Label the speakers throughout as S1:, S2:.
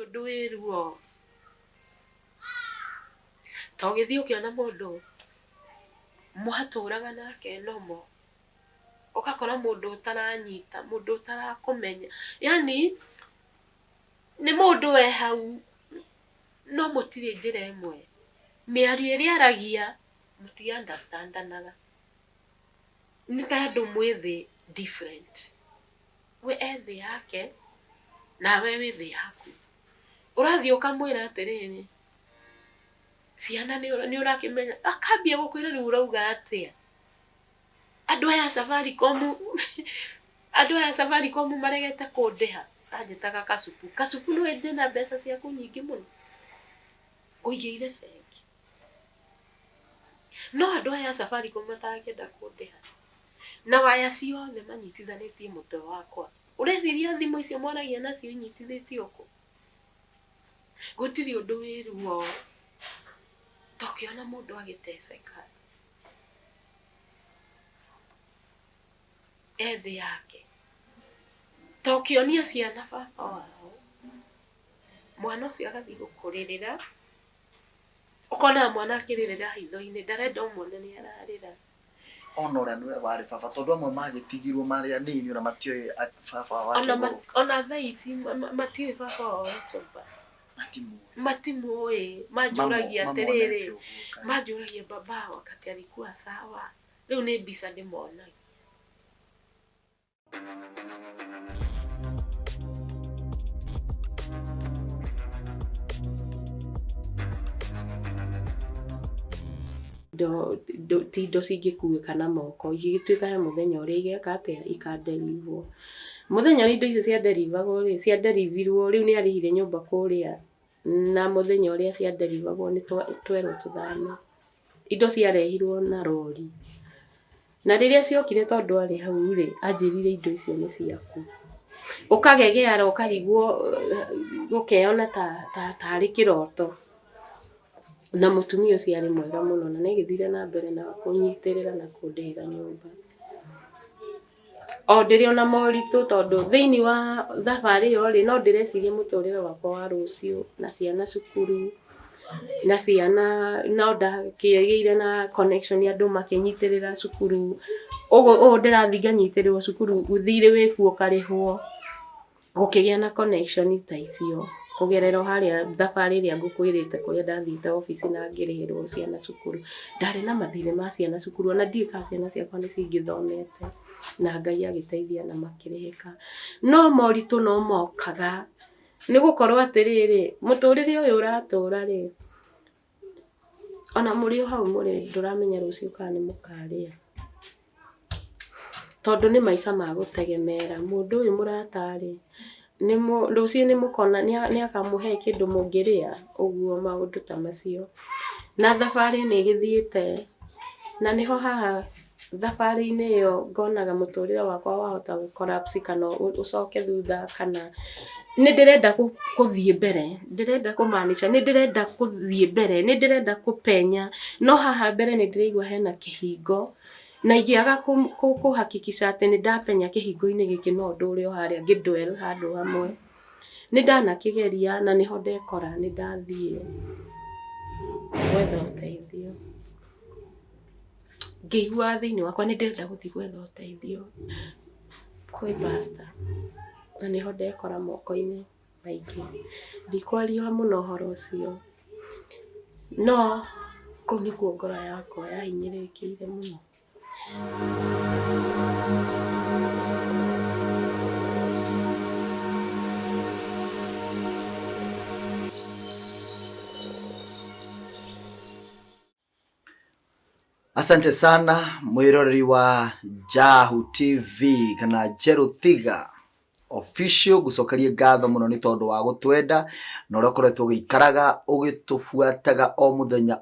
S1: Undu wiruo to githii ukiona mundu muhaturaga nake nomo ukakora mundu utaranyita mundu utarakumenya yani ni mundu we hau no mutire njira imwe miario iria aragia muti understandanaga ni ta andu mwithi different we ethi yake na we withi yaku urathi ukamwira atiriri ciana ni urakimenya akambia gukwira riu urauga atia andu aya Safaricom maregete kundiha anjitaga kasupu no ende na mbeca ciaku nyingi muno uigire bengi no andu aya Safaricom matagenda kundiha na waya ciothe manyitithanitie mutwe wakwa ureciria thimu icio mwaragia nacio inyitithitie uko gutiri undu wiruo tokiona mundu agiteseka ethi yake tokionia ciana baba wao mwana ucio agathi gukuririra ukona mwana akiririra hitho-ini ndarenda umone ni ararira
S2: ona uria niwe wari baba tondu amwe magitigirwo mari anini ona matioi baba wake
S1: ona thaa ici matioi baba wao coba matimuoe majuragia atiriri majuragia baba wakati alikuwa sawa riu ni mbica ndimona tindo cingikuika na moko igituika ya muthenya uria igeka atia ikaderivwo muthenya indo icio cia derivagwo ri cia derivirwo riu ni arihire nyumba kuria na muthenya uria cia derivagwo ni twerwo tuthame indo ciarehirwo na rori na riria ciokire tondu ari hau ri anjirire indo icio ni ciaku ukagegeara ukarigwo ukeona ta ari kiroto na mutumia ucio ari mwega muno na nigithire na mbere na kunyitirira na kundehera nyumba o ndiri ona moritu tondu thiini wa thabari yo ri no ndireciria muturire wakwa wa rucio na ciana cukuru na ciana no ndakigeire na connection ya andu makinyitirira cukuru ugo ndirathiga nyitirirwo cukuru guthire wikuo karihwo gukigia na connection ta icio kugerera haria thabari ria ngukwirite kuria ndathite office na ngirihirwo ciana cukuru ndari na mathire ma ciana cukuru ona ndika ciana ciakwa ni cingithomete na Ngai agiteithia na makirihika no moritu no mokaga ni gukorwo atiriri muturire uyu uratura ri ona muri hau muri nduramenya rucio kana mukaria tondu ni maica ma gutegemera mundu uyu muratari rucio ni mukona ni akamuhe kindu mungiria uguo maundu ta macio na thabari ni githiite na niho haha thabari-ini iyo ngonaga muturire wakwa wahota collapse kana ucoke thutha kana ni ndirenda kuthie mbere ndirenda kumaanisha ni ndirenda kuthie mbere ni ndirenda kupenya no haha mbere ni ndiraigua hena kihingo na igiaga kuhakikisha ati ni ndapenya kihingo-ini giki no ndure haria ngidwell handu hamwe ni ndanakigeria na niho ndekora ni ndathie gwetha uteithio ngigua thiini wakwa ni ndirenda guthie gwetha uteithio kwi pastor na niho ndekora moko-ini maingi ndikwaria muno horo ucio no kuu nikuo ngoro yakwa yahinyirikiire muno
S2: Asante sana mwiroreri wa Jahu TV kana Jeru Thiga official gucokerie ngatho muno ni tondu wa gutwenda na uria koretwo gikaraga ugitufuataga o muthenya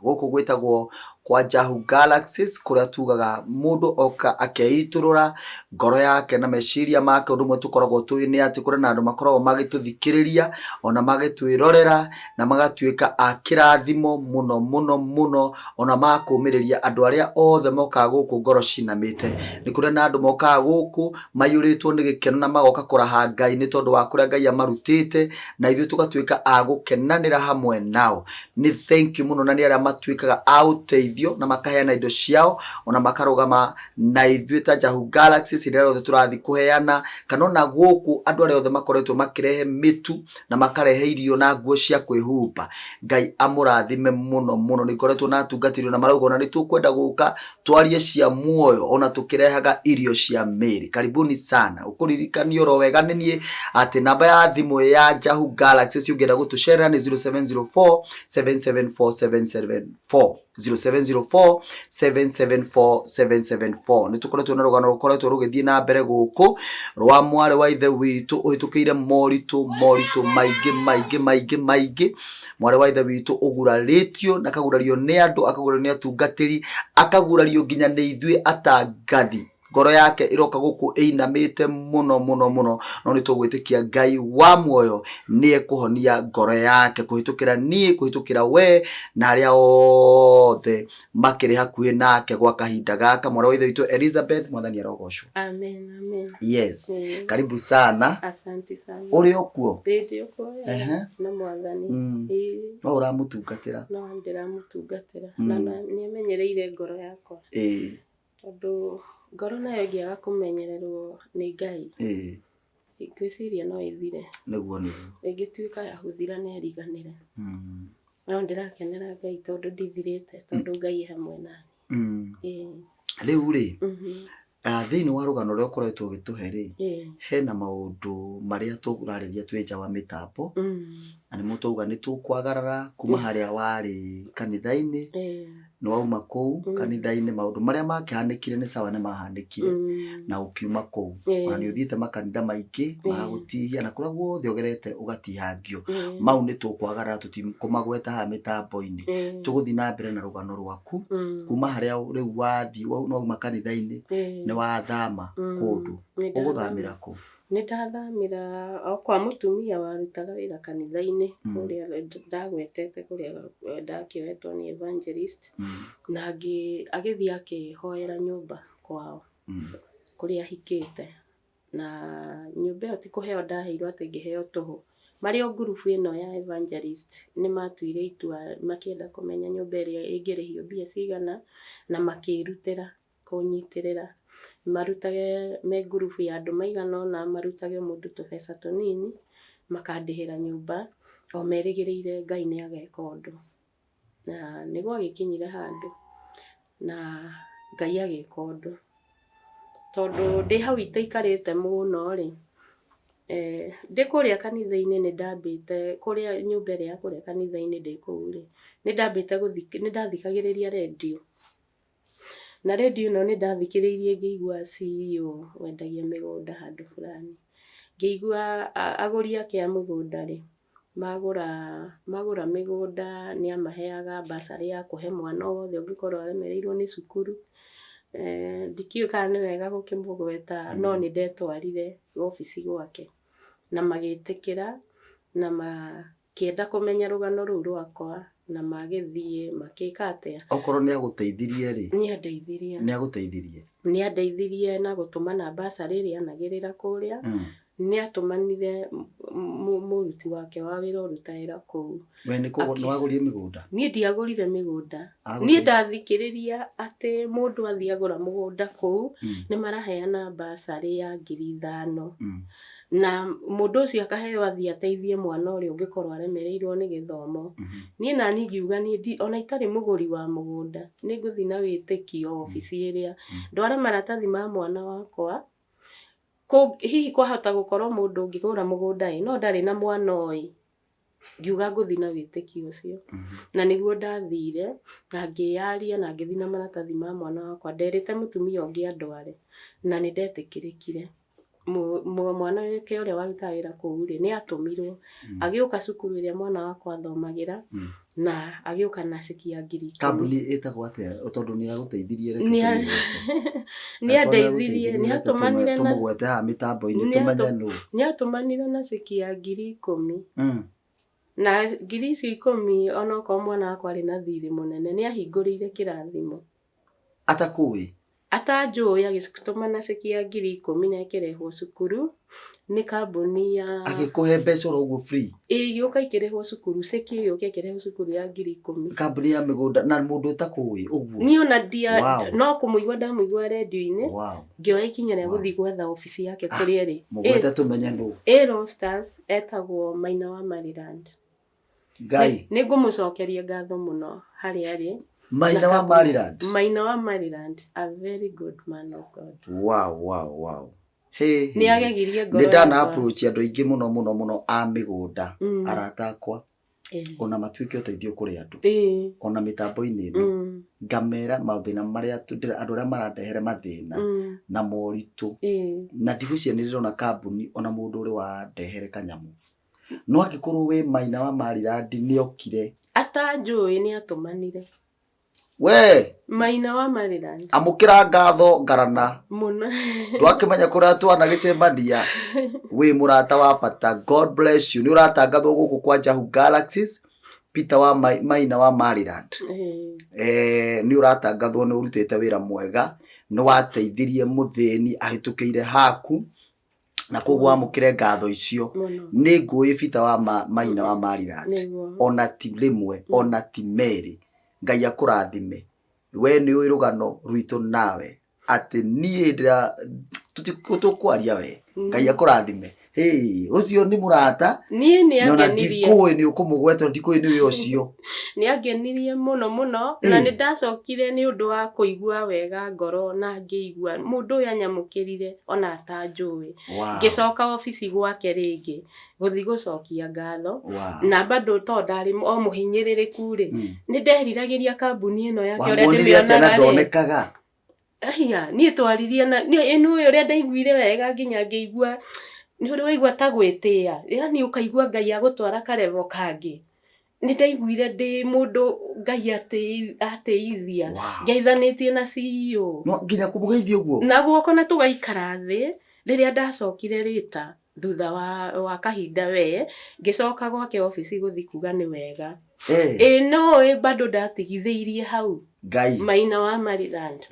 S2: guku gwitagwo kwa Jahu Galaxies kuria tugaga mundu oka akeiturura ngoro yake na meciria make undu mwe tukoragwo tui ni ati kuri na andu makoragwo magituthikiriria ona magitwirorera na magatuika akirathimo muno muno muno ona makumiriria andu aria othe moka guku ngoro cinamite ni kuri na andu moka guku mayuritwo ni gikeno na magoka kuraha Ngai ni tondu wa kuria Ngai amarutite na ithu tugatuika agukenanira hamwe nao. Ni thank you muno na ni aria matuikaga auteithio na makaheana indo ciao ona makarugama na ithu ta Jahu Galaxies iria othe turathi kuheana kana ona guku andu aria othe makoretwo makirehe mitu na makarehe irio na nguo cia kwihumba. Ngai amurathime muno muno ni koretwo na tungatirio na marauga ona ni tukwenda guka twarie cia muoyo ona tukirehaga irio cia miri. Karibuni sana. Ukuririkania ro wega nie ati namba ya thimu ya Jahu Galaxies ungenda gutushare ni 0704 774774 0704 774774. Nitukoretwo na rugano rukoretwo rugithie na mbere guku rwa mware wa ithe witu uhitukire moritu maigi mware wa ithe witu uguraritio na kagurario ni andu akagurario ni atungatiri akagurario nginya ni ithui atangathi. Ngoro yake iroka guku einamite muno muno muno no ni tugwitikia Ngai wa muoyo ni ekuhonia ngoro yake kuhitukira ni kuhitukira we na aria othe makiri hakuhi nake gwa kahinda gaka. Mwara wa ithe witu Elizabeth mwathani arogocwo.
S1: Amen, amen.
S2: Yes. Karibu sana.
S1: Asante sana.
S2: Uri okuo?
S1: Ndi okuo. Na mwathani.
S2: No uramutungatira?
S1: No ndiramutungatira. Na niamenyereire ngoro yakwa. Tondu ngoro nayo ngiaga kumenyererwo ni Ngai ngwiciria no ithire
S2: niguo
S1: ingituika ya huthira na eriganire no ndirakenera Ngai tondu ndithirite tondu Ngai hamwe nani
S2: riu ri thiini wa rugano ruria ukoretwo ugituhe ri hena maundu maria turariria twi nja wa mitambo na ni mutuga ni tukwagarara kuma haria wari kanitha-ini no wauma kou kanitha-ini maundu maria makihanikire ni sawa ni mahanikire na ukiuma kou ona ni uthiite makanitha maingi magutihia na kuria guothe ogerete ugatihangio mau ni tukwagarara tutikumagweta ha mitambo-ini tuguthi na mbere na rugano rwaku kuma haria riu wathi no wauma kanitha-ini ni wathama kundu uguthamira ku?
S1: Ni ndathamira kwa mutumia warutaga wira kanitha-ini kuria ndagwetete kuria ndakioetwo ni evangelist na agithia akihoera nyumba kwao kuria hikite na nyumba io ti kuheo ndaheirwo ati ngiheo tuhu mario ngurubu ino ya evangelist ni matuire itua makienda kumenya nyumba iria ingirihio mbia cigana na makirutira kunyitirira marutage me ngurubu ya andu maigana na marutage mundu tubeca tunini makandihira nyumba o merigiriire Ngai ni ageka undu na niguo agikinyire handu na Ngai ageka undu tondu ndi hau itaikarite muno ri ndi kuria kanitha-ini ni ndambite kuria nyumba iria kuria kanitha-ini ndi kuu ri ni ndambite ni ndathikagiriria radio na radio no ni ndathikiriirie ngiigua CEO wendagia migunda handu fulani ngiigua aguri ake a migunda ri magura migunda ni amaheaga basari ya kuhe mwana wothe ungikorwo aremereirwo ni cukuru ndikiuka ni wega gukimugweta no ni ndetwarire ofisi gwake na magitikira na makienda kumenya rugano ruu rwakwa na magithie makika atia
S2: okorwo ni aguteithirie ri
S1: ni adeithirie na gutuma na basari ri anagirira kuria ni atumanire muruti wake wa wira urutaira kou
S2: we ni kugo no agurie migunda
S1: ni ndiagurire migunda ni ndathikiriria ati mundu athiagura mugunda kou ni maraheana basari ya 5,000 na mundu ucio akaheo athia ateithie mwana uri ungikorwo aremereirwo ni githomo ni nani ngiuga ni ona itari muguri wa mugunda ni nguthi na witikio ofisi iria ndwara maratathi ma mwana wakwa hihi kwahota gukorwo mundu ngigura mugunda no ndari na mwana oi ngiuga nguthi na witikio ucio na niguo ndathire na ngiaria na ngithi na maratathi ma mwana wakwa nderite mutumia ungi andware na ni ndetikirikire mwanake ũrĩa warutaga wĩra kũu rĩ nĩ atũmirwo agĩũka cukuru ĩrĩa mwana wakwa athomagĩra na agĩũka na ceki ya 10,000.
S2: Kambuni ĩtagwo atĩa tondũ nĩ agũteithirie
S1: nĩ andeithirie nĩ atũmanire na
S2: tũmũgwete haha mĩtambo-inĩ tũmenye nũ
S1: nĩ atũmanire na ceki ya 10,000 na 10,000 onokorwo mwana wakwa arĩ na thirĩ mũnene nĩ ahingũrĩire kĩrathimo
S2: atakũĩ
S1: atanjũĩ agĩtũma na ceki ya 10,000 na ĩkĩrehwo cukuru nĩ kambuni ya
S2: agĩkũhe mbeca ũguo free
S1: gĩũka ikĩrehwo cukuru ceki ĩyo ĩkĩrehwo cukuru ya 10,000
S2: kambuni ya mĩgũnda na mũndũ ũtakũĩ ũguo
S1: niĩ ona no kũmũigua ndamũigua redio-inĩ ngĩoya ikinya rĩa gũthiĩ gwetha obici yake kũrĩa ĩrĩ
S2: mũgwete tũmenye nũ
S1: Aaron Stars etagwo Maina wa Maryland
S2: Ngai
S1: nĩ ngũmũcokeria ngatho mũno harĩa arĩ
S2: Maina wa Maryland
S1: Maina wa Maryland a very good man of God
S2: wow hey
S1: nĩ agegirie ngoro
S2: nĩ ndana approach andũ aingĩ mũno a mĩgũnda arata akwa ona matuĩke ũteithio kũrĩ andũ ona mĩtambo-inĩ ĩno ngamera mathĩna marĩa andũ arĩa marandehere mathĩna na moritũ na ndigũcia nĩ ndĩrona kambuni ona mũndũ ũrĩ wandehere kanyamũ no angĩkorwo we Maina wa Maryland nĩ okire
S1: atanjũĩ nĩ atũmanire
S2: we
S1: Maina wa Maryland
S2: amũkĩra ngatho ngarana
S1: mũno
S2: ndwakĩmenya kũrĩa twanagĩcemania wĩ mũrata wa bata God bless you nĩ ũratangathwo gũkũ kwa Jahu Galaxies Peter wa Maina wa Maryland nĩ ũratangathwo nĩ ũrutĩte wĩra mwega nĩ wateithirie mũthĩni ahĩtũkĩire haku na koguo amũkĩre ngatho icio nĩ ngũĩ Peter wa Maina wa Maryland ona ti rĩmwe ona ti merĩ Ngai akũrathime we nĩ ũĩ rũgano rwitũ nawe atĩ niĩ ndĩra tũkwaria we Ngai akũrathime ũcio nĩ mũrata
S1: niĩ nĩ angenirie
S2: ndikũĩ nĩ ũkũmũgweta ndikũĩ nĩ ũcio
S1: nĩ angenirie mũno na nĩ ndacokire nĩ ũndũ wa kũigua wega ngoro na ngĩigua mũndũ ũyũ anyamũkĩrire ona atanjũĩ ngĩcoka obici gwake rĩngĩ gũthiĩ gũcokia ngatho na bado to ndarĩ o mũhinyĩrĩrĩku rĩ nĩ nderiragĩria kambuni ĩno yake ũrĩa ndĩmĩonaga niĩ twaririe na nĩ ũrĩa ndaiguire wega nginya ngĩigua nĩ ũrĩ waigua ta gwĩtĩĩa yani ũkaigua Ngai agũtwara karevo kangĩ nĩ ndaiguire ndĩ mũndũ Ngai atĩithia ngeithanĩtie na CEO
S2: no nginya kũmũgeithia ũguo
S1: na guoko na tũgaikara thĩ rĩrĩa ndacokire rĩta thutha wa kahinda we ngĩcoka gwake ofici gũthiĩ kuga nĩ wega no bado ndatigithĩirie hau
S2: Ngai
S1: Maina wa Maryland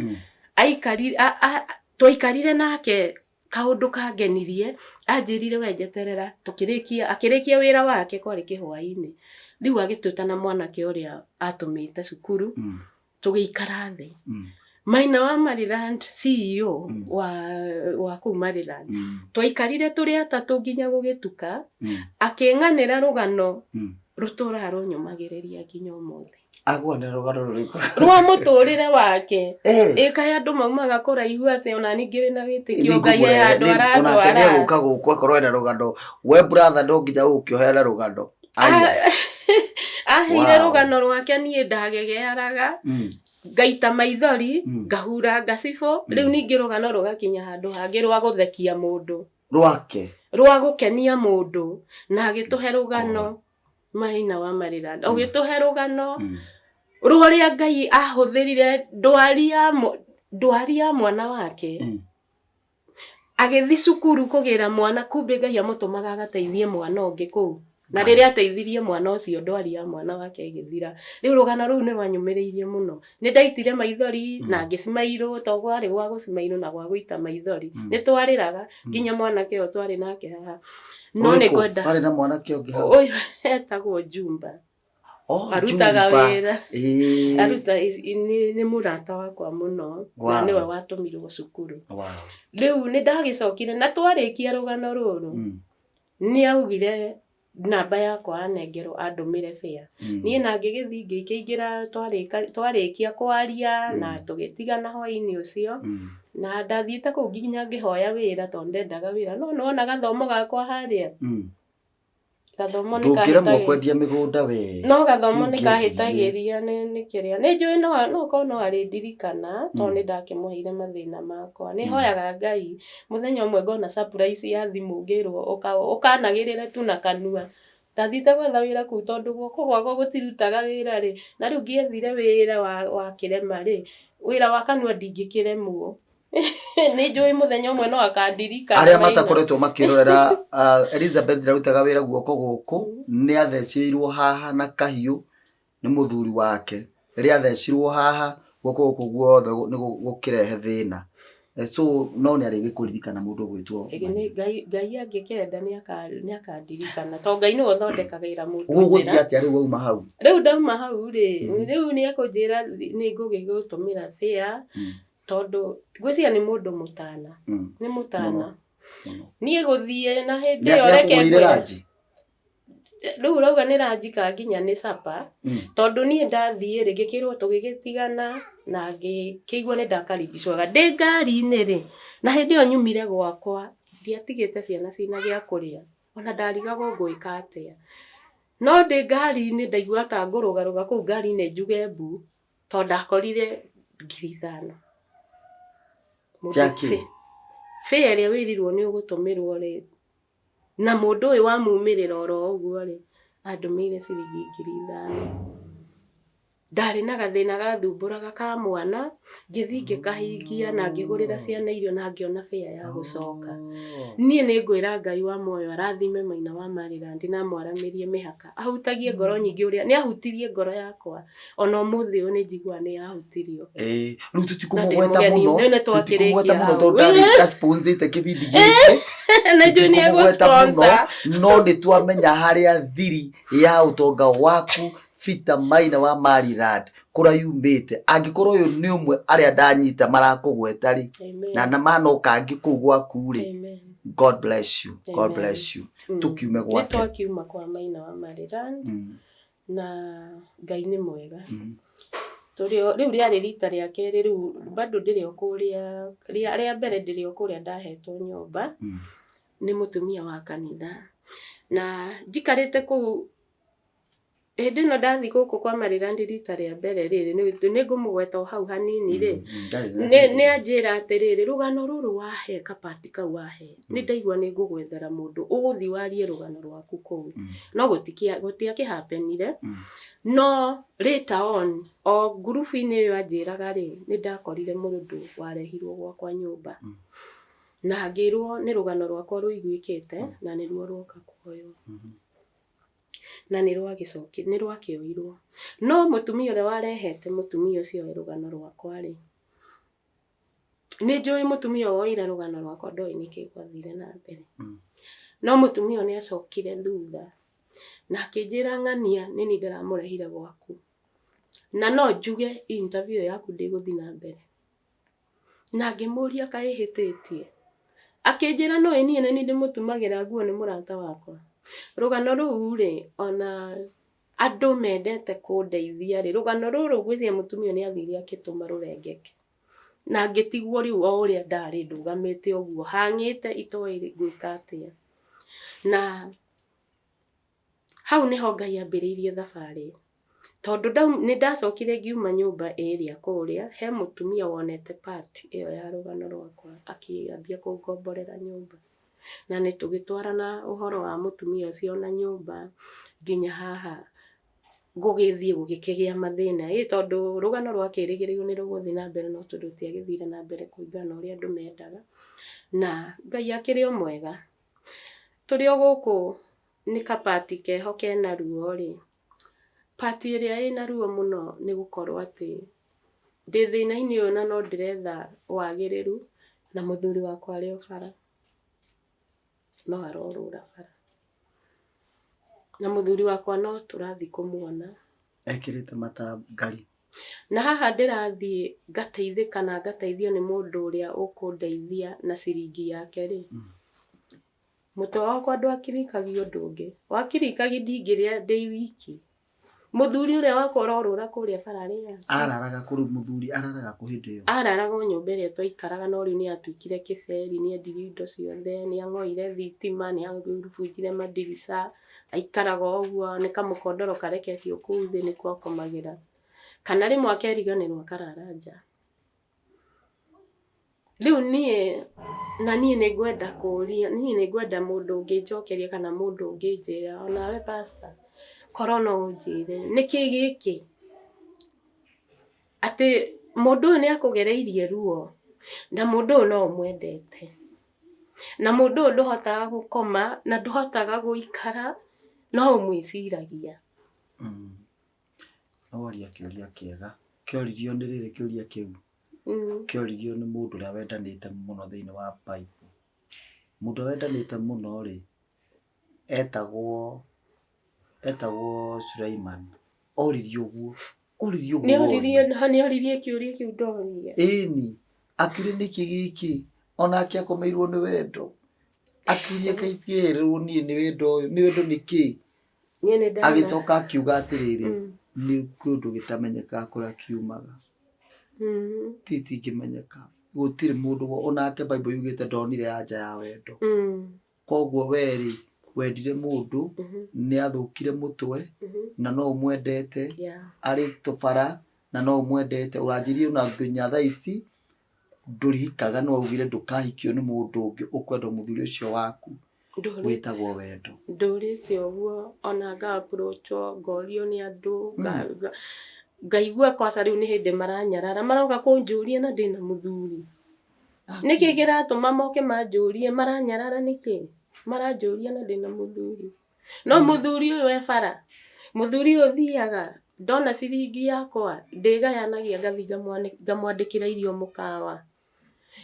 S1: twaikarire nake kaũndũ kangenirie anjĩrire wenjeterera akĩrĩkia wĩra wake kwarĩ kĩhwaĩ-inĩ rĩu agĩtwĩta na mwanake ũrĩa atũmĩte cukuru tũgĩikara thĩ Maina wa Maryland CEO wa kũu Maryland twaikarire tũrĩ atatũ nginya gũgĩtuka akĩng'anĩra rũgano rũtũraga rũnyũmagĩrĩria nginya ũmũthĩ
S2: agwana rũgano rũrĩkũ
S1: rwa mũtũrĩre wake kaĩ andũ maumaga kũraihu atĩ ona ningĩ na wĩtĩkio Ngai andũ aratwara
S2: gũka gũkũ akorwo ena rũgano we brother no nginya ũkĩohera rũgano
S1: ahire rũgano rwake niĩ ndagegearaga ngaita maithori ngahura ngacibũ rĩu ningĩ rũgano rũgakinya handũ hangĩ rwa gũthekia mũndũ
S2: rwake
S1: rwa gũkenia mũndũ na agĩtũhe rũgano Maina wa Maryland ũgĩtũhe rũgano rũrĩa Ngai ahũthĩrire ndwari ya mwana wake agĩthiĩ cukuru kũgĩra mwana kumbe Ngai amũtũmaga agateithie mwana ũngĩ kũu na rĩrĩa ateithirie mwana ũcio ndwari ya mwana wake ĩgĩthira rĩu rũgano rũu nĩ rwanyũmĩrĩirie mũno nĩ ndaitire maithori na ngĩcimairwo to gwarĩ gwa gũcimairwo na gwa gũita maithori nĩ twarĩraga nginya mwanake ũyũ twarĩ nake haha no nĩ kwenda
S2: arĩ na mwanake ũngĩ haha
S1: ũyũ etagwo Jumba arutaga wĩra nĩ mũrata wakwa mũno na nĩwe watũmirwo cukuru rĩu nĩ ndagĩcokire na twarĩkia rũgano rũrũ nĩ augire namba yakwa anengerwo andũmĩre fare niĩ na ngĩgĩthiĩ ngĩingĩra twarĩkia kwaria na tũgĩtigana hwaĩ-inĩ ũcio na ndathiĩte kũu nginya ngĩhoya wĩra tondũ ndendaga wĩra no nona gathomo gakwa harĩa Gathomo
S2: ndũngĩremwo kwendia mĩgũnda we.
S1: No gathomo nĩ kahĩtagĩria nĩ kĩrĩa. Nĩ njũĩ no ũkorwo no arĩndirikana tondũ nĩ ndakĩmũheire mathĩna makwa. Nĩ hoyaga Ngai mũthenya ũmwe ngona surprise ya thimũ ngĩrwo ũkanagĩrĩre tu na kanua. Ndathiĩte gwetha wĩra kũu tondũ guoko gwakwa gũtirutaga wĩra rĩ, na rĩu ngĩethire wĩra wa kĩrema rĩ, wĩra wa kanua ndingĩkĩremwo. Nĩ njũĩ mũthenya ũmwe no akandirikana.
S2: Arĩa matakoretwo makĩrorera Elizabeth ndarutaga wĩra guoko gũkũ, nĩ athecirwo haha na kahiũ nĩ mũthuri wake. Rĩrĩa athecirwo haha guoko gũkũ guothe nĩ gũkĩrehe thĩna. So no nĩ arĩgĩkũririkana mũndũ gwĩtwo
S1: Ngai angĩkenda nĩ akandirikana tondũ Ngai nĩwe ũthondekagĩra mũndũ njĩra.
S2: Ũgũthiĩ atĩa rĩu wauma hau?
S1: Rĩu ndauma hau rĩ, rĩu nĩ ekũnjĩra nĩ ngũgĩgũtũmĩra fare tondũ ngwĩciria nĩ mũndũ mũtana. Nĩ mũtana. Niĩ gũthiĩ na hĩndĩ ĩyo reke ngwĩre. Rĩu ũrauga nĩ ranjika nginya nĩ capa tondũ niĩ ndathiĩ rĩ ngĩkĩrwo tũgĩgĩtigana na ngĩkĩigua nĩ ndakaribicwo wega ndĩ ngari-inĩ rĩ, na hĩndĩ ĩyo nyumire gwakwa ndiatigĩte ciana ciĩna gĩa kũrĩa ona ndarigagwo ngwĩka atĩa. No ndĩ ngari-inĩ ndaigua ta ngũrũgarũga kũu ngari-inĩ njuge mbu tondũ ndakorire 5,000. Fare ĩrĩa wĩrirwo nĩ ũgũtũmĩrwo rĩ, na mũndũ ũyũ wamumĩrĩra oro ũguo rĩ, andũmĩire ciringi 5,000. Ndarĩ na gathĩna gathumbũraga ka mwana, ngĩthiĩ ngĩkahingia na ngĩgũrĩra ciana irio na ngĩona fare ya gũcoka. Niĩ nĩ ngwĩra Ngai wa muoyo arathime Maina wa Maryland na amwaramĩrie mĩhaka. Ahutagie ngoro nyingĩ ũrĩa nĩ ahutirie ngoro yakwa. Ona ũmũthĩ ũyũ nĩ njiguaga nĩ ahutirio.
S2: Rĩu tũtikũmũgweta mũno tondũ ndarĩ sponsor kĩbindi gĩkĩ.
S1: Nĩ egũsponsor.
S2: No nĩ twamenya harĩa thiri ya ũtonga waku Peter Maina wa Maryland kũrĩa yumĩte. Angĩkorwo ũyũ nĩ ũmwe arĩa ndanyita marakũgweta rĩ, na manoka angĩ kũu gwaku rĩ, God bless you. God bless you. Tukiume gwake.
S1: Nĩ twakiuma kwa Maina wa Maryland na Ngai nĩ mwega. Rĩu rĩarĩ rita rĩa kerĩ rĩu bado ndĩrĩ o kũrĩa rĩa mbere ndĩrĩ o kũrĩa ndahetwo nyũmba nĩ mũtumia wa kanitha. Na njikarĩte kũu hĩndĩ ĩno ndathiĩ gũkũ kwa Maryland rita rĩa mbere rĩrĩ nĩ ngũmũgweta o hau hanini rĩ, nĩ anjĩra atĩrĩrĩ rũgano rũrũ wahe kabati kau wahe nĩ ndaigua nĩ ngũgwethera mũndũ ũgũthiĩ warie rũgano rwaku kũu. No gũtiakĩhapenire. No later on o ngurubu-inĩ ĩyo anjĩraga rĩ, nĩ ndakorire mũndũ warehirwo gwakwa nyũmba na ngĩrwo nĩ rũgano rwakwa rũiguĩkĩte na nĩruo rwoka kuoywo. Na nĩ rwakĩoirwo. No mũtumia ũrĩa warehete mũtumia ũcio rũgano rwakwa rĩ, nĩ njũĩ mũtumia woire rũgano rwakwa ndoĩ nĩkĩ gwathire na mbere. No mũtumia nĩ acokire thutha na akĩnjĩra ng'ania nĩ niĩ ndĩramũrehire gwaku na no njuge interview yaku ndĩgũthiĩ na mbere. Na ngĩmũria kaĩ hĩtĩtie, akĩnjĩra no niĩ nĩ ndĩmũtumagĩra nguo nĩ mũrata wakwa. Rũgano rũu rĩ, ona andũ mendete kũndeithia rĩ, rũgano rũrũ ngwĩciria mũtumia nĩ athire akĩtũma rũrengeke. Na ngĩtigwo rĩu o ũrĩa ndarĩ ndũgamĩte ũguo hang'ĩte itoĩ gwĩka atĩa. Na hau nĩho Ngai ambĩrĩirie thabarĩ. Tondũ nĩ ndacokire ngiuma nyũmba ĩrĩa kũrĩa he mũtumia wonete part ĩyo ya rũgano rwakwa akĩambia kũngomborera nyũmba. Na nĩ tũgĩtwarana ũhoro wa mũtumia ũcio na nyũmba nginya haha gũgĩthiĩ gũgĩkĩgĩa mathĩna tondũ rũgano rwakĩrĩgĩrĩirwo nĩ rũgũthiĩ na mbere no tondũ rũtiagĩthire na mbere kũringana ũrĩa andũ mendaga. Na Ngai akĩrĩ o mwega. Tũrĩ o gũkũ nĩ kabati keho kena ruo rĩ, part ĩrĩa ĩna ruo mũno nĩ gũkorwo atĩ ndĩ thĩna-inĩ ũyũ na no ndĩretha wagĩrĩru na mũthuri wakwa arĩ o bara. No arorũra bara. Na mũthuri wakwa no tũrathiĩ kũmuona.
S2: Ekĩrĩte matangari. Na
S1: haha ndĩrathiĩ ngateithĩka na ngateithio nĩ mũndũ ũrĩa ũkũndeithia na ciringi yake rĩ. Mũtwe wakwa ndwakirikagia ũndũ ũngĩ. Wakirikagia ndingĩrĩa ndĩ wiki. Muthuri uria wakwa urorura kuria bararĩa
S2: araraga kuri muthuri araraga ku hindi yo
S1: araraga nyũmba ĩrĩa twaikaraga no rĩu nĩatwĩkire kĩberi nĩendirie indo ciothe nĩang'oire thitima nĩarugire mandirica aikaraga ũguo nĩ kamũkondoro kareketio kũu thĩ nĩkuo akomagĩra kana rĩmwe akeriganĩrwo akarara nja rĩu niĩ nĩngwenda kũria niĩ nĩngwenda mũndũ ũngĩnjokeria kana mũndũ ũngĩnjĩra onawe pastor korwo no ũnjĩre nĩkĩ gĩkĩ atĩ mũndũ ũyũ nĩakũgereirie ruo na mũndũ ũyũ no ũmwendete na mũndũ ũyũ ndũhotaga gũkoma na ndũhotaga gũikara no ũmwĩciragia
S2: Awaria kĩũria kĩega kĩoririo nĩ rĩrĩ kĩũria kĩu kĩoririo nĩ mũndũ ũrĩa wendanĩte mũno thĩinĩ wa Bible mũndũ wendanĩte mũno rĩ etagwo Suleiman oririo ũguo
S1: nĩoririe kĩũria kĩu ndoririe
S2: ĩni akire nĩkĩ gĩkĩ onake akomeirwo nĩ wendo akiuria kaitie rĩu niĩ nĩ wendo nĩkĩ agĩcoka akiuga atĩrĩrĩ nĩ kũndũ gĩtamenyeka kũrĩa kiumaga titingĩmenyeka gũtirĩ mũndũ onake Bible yugĩte ndonire anja ya wendo koguo werĩ wendire mũndũ nĩathũkire mũtwe na no ũmwendete arĩ tũbara na no ũmwendete ũranjirie na nginya thaa ici ndũrihikaga no ugire ndũkahikio nĩ mũndũ ũngĩ ũkwenda mũthuri ũcio waku wĩtagwo wendo
S1: ndũrĩte ũguo ona approachwo ngorio nĩ andũ ngaigua kwaca rĩu nĩ hĩndĩ maranyarara maroka kũnjũria na ndĩna mũthuri nĩkĩ kĩratũma moke manjũrie maranyarara nĩkĩ maranjũria na ndĩna mũthuri no mũthuri ũyũ ebara mũthuri ũyũ thiaga ndona ciringi yakwa ndĩgayanagia ngathi ngamwandĩkĩra irio mũkawa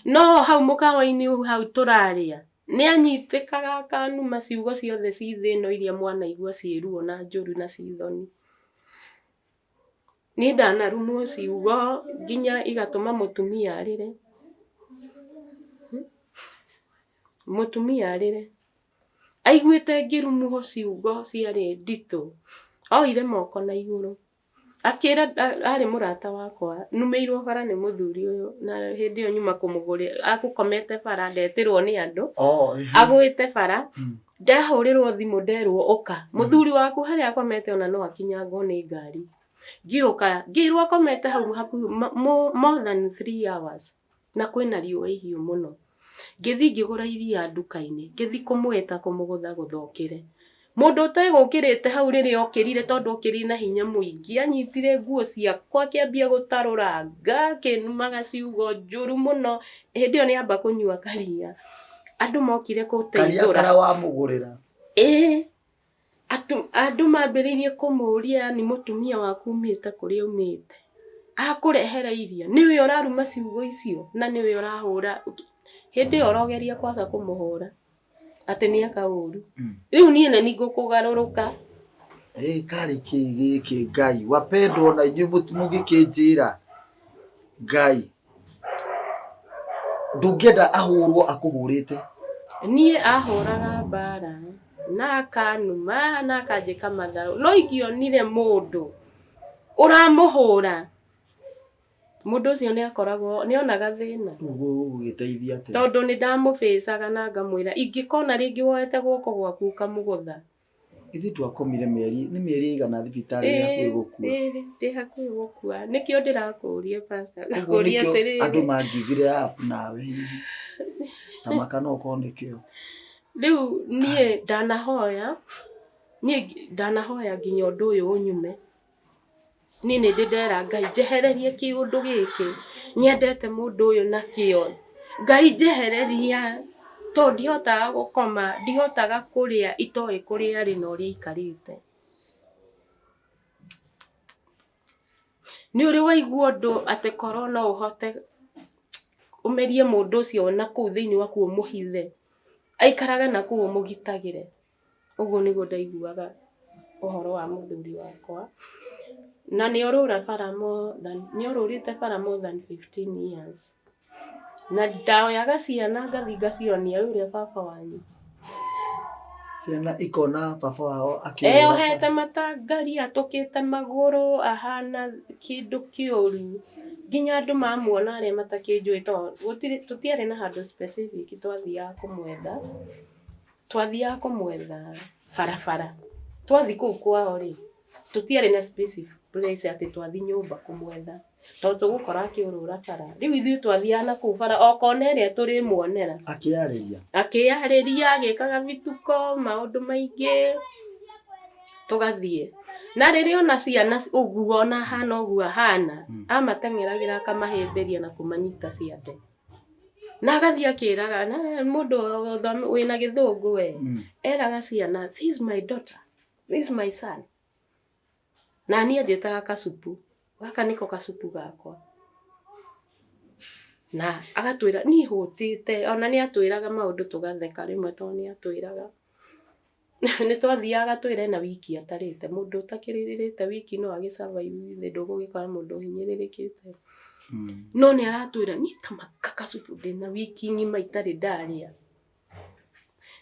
S1: no hau mũkawa-inĩ hau tũrarĩa nĩanyitĩkaga akanuma ciugo ciothe ci thĩ ĩno iria mwanaigua ciĩruo na njũru na cithoni nĩ ndanarumwo ciugo nginya igatũma mũtumia arĩre aiguĩte ngĩrumwo ciugo ciarĩ nditũ oire moko na igũrũ akĩra arĩ mũrata wakwa numĩirwo bara nĩ mũthuri ũyũ na hĩndĩ ĩyo nyuma kũmũgũrĩra agũkomete bara ndetirwo nĩ andũ agwĩte bara ndahũrĩrwo thimũ nderwo ũka mũthuri waku harĩa akomete ona no akinyangwo nĩ ngari ngĩũka ngĩrwo akomete hau hakuhĩ more than 3 hours na kwĩna riũa ihiũ mũno ngĩthi ngĩgũra iria nduka-inĩ ngĩthi kũmwĩta kũmũgũtha gũthokere mũndũ ũtegũkĩrĩte hau rĩrĩa okĩrire tondũ okĩrire na hinya mũingĩ anyitire nguo ciakwa akĩambia gũtarũranga akĩnumaga ciugo njũru mũno hĩndĩ ĩyo nĩamba kũnyua karia andũ mokire kũteithũra
S2: karia wamũgũrĩra
S1: andũ mambĩrĩirie kũmũria nĩ mũtumia waku umĩte kũrĩa umĩte akũrehera iria nĩwe ũraruma ciugo icio na nĩwe ũrahũra hĩndĩ ĩyo ũrogeria kwaca kũmũhũra atĩ nĩ akaũru rĩu niĩ nĩ ngũkũgarũrũka
S2: karĩ gĩkĩ Ngai wapendwo na inyuĩ mũgĩkĩnjĩra Ngai ndũngĩenda ahũrwo akũhũrĩte
S1: niĩ ahũraga mbara na akanuma na akanjĩka matharũ no ingĩonire mũndũ ũramũhũra mũndũ ũcio nĩonaga thĩna
S2: ũgĩteithia atĩ
S1: tondũ nĩndamũbĩcaga na ngamwĩra ingĩkona rĩngĩ woete guoko gwaku ũkamũgũtha
S2: ithuĩ twakomire nĩ mĩeri ĩigana thibitarĩ hakuhĩ gũkua
S1: ndĩ hakuhĩ gũkua nĩkĩo ndĩrakũria pastor ngakũria atĩrĩrĩ
S2: andũ mangigire app nawe tamaka no korwo nĩkĩo
S1: rĩu niĩ ndanahoya nginya ũndũ ũyũ ũnyume niĩ nĩndĩndera Ngai njehererie kĩũndũ gĩkĩ nyendete mũndũ ũyũ na kĩo Ngai njehereria tondũ ndihotaga gũkoma ndihotaga kũrĩa itoĩ kũrĩa arĩ na ũrĩa aikarĩte nĩ ũrĩ waigua ũndũ atĩ korwo no ũhote ũmerie mũndũ ũcio na kũu thĩinĩ wa kuo mũhithe aikaraga na kuo mũgitagĩre ũguo nĩguo ndaiguaga ũhoro wa mũthuri wakwa na nĩorũrĩte bara more than 15 years na ndaoyaga ciana ngathi ngacionia ũrĩa baba wanyu
S2: ciana ikona baba wao akĩũrũra
S1: ohete matangari atũkĩte magũrũ ahana kĩndũ kĩũru nginya andũ mamuona arĩa matakĩnjũĩ tondũ tũtiarĩ na handũ specific twathiaga kũmwetha barabara twathi kũu kwao rĩ tũtiarĩ na specific place atĩ twathi nyũmba kũmwetha tondũ tũgũkora akĩũrũra bara rĩu ithuĩ twathiaga na kũu bara okona ĩrĩa tũrĩmuonera akĩarĩria agĩkaga vituko maũndũ maingĩ tũgathiĩ na rĩrĩa ona ciana ũguo ona hana ũguo hana amateng'eragĩra akamahĩmbĩria na kũmanyita ciande na agathiĩ akĩraga na mũndũ wĩna gĩthũngũ we eraga ciana this is my daughter, this is my son na niĩ njĩtaga kacupu gaka nĩko kacupu gakwa na agatwĩra niĩ hũtĩte ona nĩ atwĩraga maũndũ tũgatheka rĩmwe tondũ nĩ atwĩraga nĩ twathiaga twĩre na wiki atarĩte mũndũ ũtakĩrĩrĩte wiki no agĩ survive thĩ ndũgũgĩkora mũndũ ũhinyĩrĩrĩkĩte no nĩ aratwĩra niĩ ta kakacupu ndĩna wiki ng'ima itarĩ ndarĩa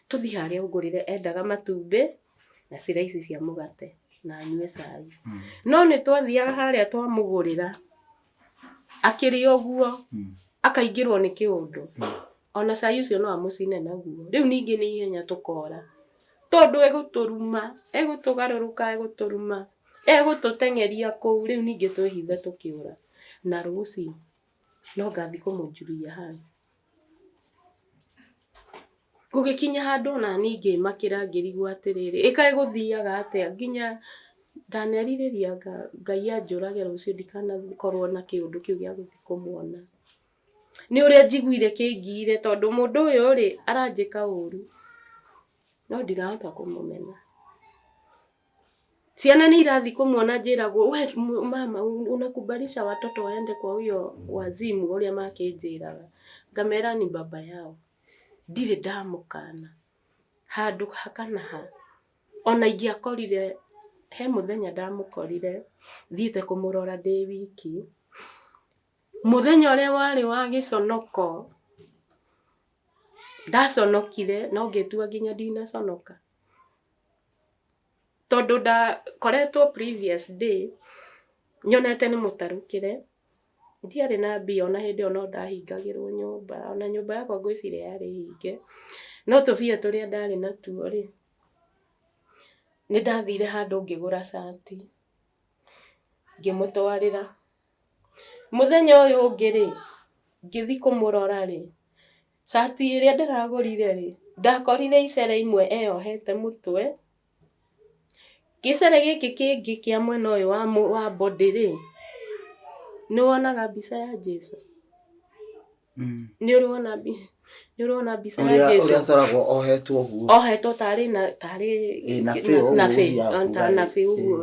S1: tũthiĩ harĩa ũngũrĩre endaga matumbĩ na slice cia mũgate na anyue cai no nĩ twathiaga harĩa twamũgũrĩra akĩrĩ ũguo akaingĩrwo nĩ kĩũndũ ona cai ũcio no amũcine naguo rĩu ningĩ nĩ ihenya tũkora tondũ egũtũgarũrũka egũtũruma egũtũteng'eria kũu rĩu ningĩ twĩhithe tũkĩũra na rũciũ no ngathi kũmũnjuria hau gũgĩkinya handũ ona ningĩ makĩra ngĩrigwo atĩrĩrĩ ĩkaĩ gũthiaga atĩa nginya ndanerirĩria Ngai anjũrage rũciũ ndikanakorwo na kĩũndũ kĩu gĩa gũthiĩ kũmuona nĩ ũrĩa njiguire kĩngire tondũ mũndũ ũyũ rĩ aranjĩka ũru no ndirahota kũmũmena ciana nĩ irathi kũmuona njĩragwo we mama unakubalisha watoto waende kwa huyo wazimu ũrĩa makĩnjĩraga ngamera ni baba yao ndirĩ ndamũkana handũ hakana ona ingĩakorire he mũthenya ndamũkorire thiĩte kũmũrora ndĩ wiki mũthenya ũrĩa warĩ wa gĩconoko ndaconokire no ngĩtua nginya ndinaconoka tondũ ndakoretwo previous day nyonete nĩ mũtarũkĩre ndiarĩ na mbia ona hĩndĩ no ndahingagĩrwo nyũmba ona nyũmba yakwa ngwĩciria yarĩ hinge no tũbia tũrĩa ndarĩ natuo rĩ nĩ ndathire handũ ngĩgũra cati ngĩmũtwarĩra mũthenya ũyũ ũngĩ rĩ ngĩthi kũmũrora rĩ cati ĩrĩa ndĩragũrire rĩ ndakorire icere imwe eyohete mũtwe gĩcere gĩkĩ kĩngĩ kĩa mwena ũyũ wa body rĩ nĩ wonaga mbica ya Jesũ nĩ ũrona mbica ya Jesũ
S2: ũrĩa acoragwo ohetwo ũguo
S1: ohetwo tarĩ na bĩ ũguo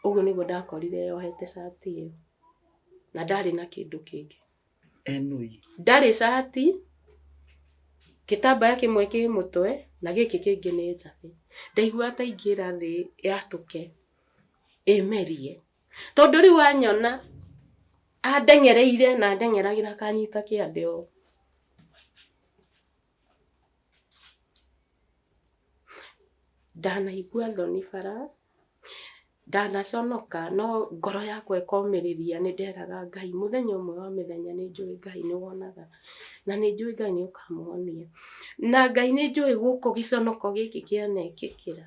S1: ũguo nĩguo ndakorire yohete cati ĩyo na ndarĩ na kĩndũ kĩngĩ ndarĩ cati gĩtambaya kĩmwe kĩ mũtwe na gĩkĩ kĩngĩ nĩ ndathi ndaigua ta ingĩra thĩ yatũke ĩmerie tondũ rĩu anyona andeng'ereire na ndeng'eragĩra kanyita kĩande o ndanaigua thoni bara ndanaconoka no ngoro yakwa ĩkomĩrĩria nĩ nderaga Ngai mũthenya ũmwe wa mĩthenya nĩ njũĩ Ngai nĩ wonaga na nĩ njũĩ Ngai nĩ ũkamũhonia na Ngai nĩ njũĩ gũkũ gĩconoko gĩkĩ kĩanekĩkĩra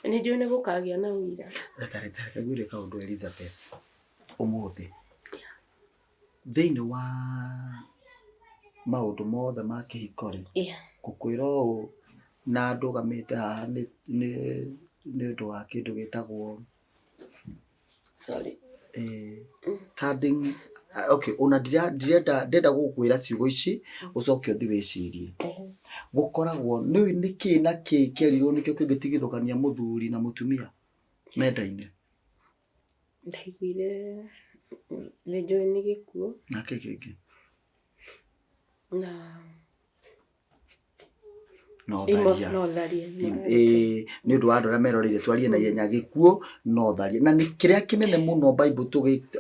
S1: nĩ njũĩ nĩ gũkagĩa na ũira
S2: reke ngwĩre kaũndũ Elizabeth ũmũthĩ thĩinĩ wa maũndũ mothe ma kĩhiko rĩ ngũkwĩra ũũ na ndũgamĩte haha nĩ ũndũ wa kĩndũ gĩtagwo standing okay ona ndĩrenda gũkwĩra ciugo ici ũcoke ũthi wĩcirie gũkoragwo nĩ kĩ na kĩ kĩerirwo nĩkĩo kĩngĩtigithũkania mũthuri na mũtumia nenda-inĩ
S1: ndaiguire nĩ njũĩ nĩ gĩkuũ
S2: na kĩ kĩngĩ
S1: na
S2: no tharia nĩ ũndũ wa andũ arĩa meroreire twarie na ihenya gĩkuũ no tharia na nĩ kĩrĩa kĩnene mũno Bible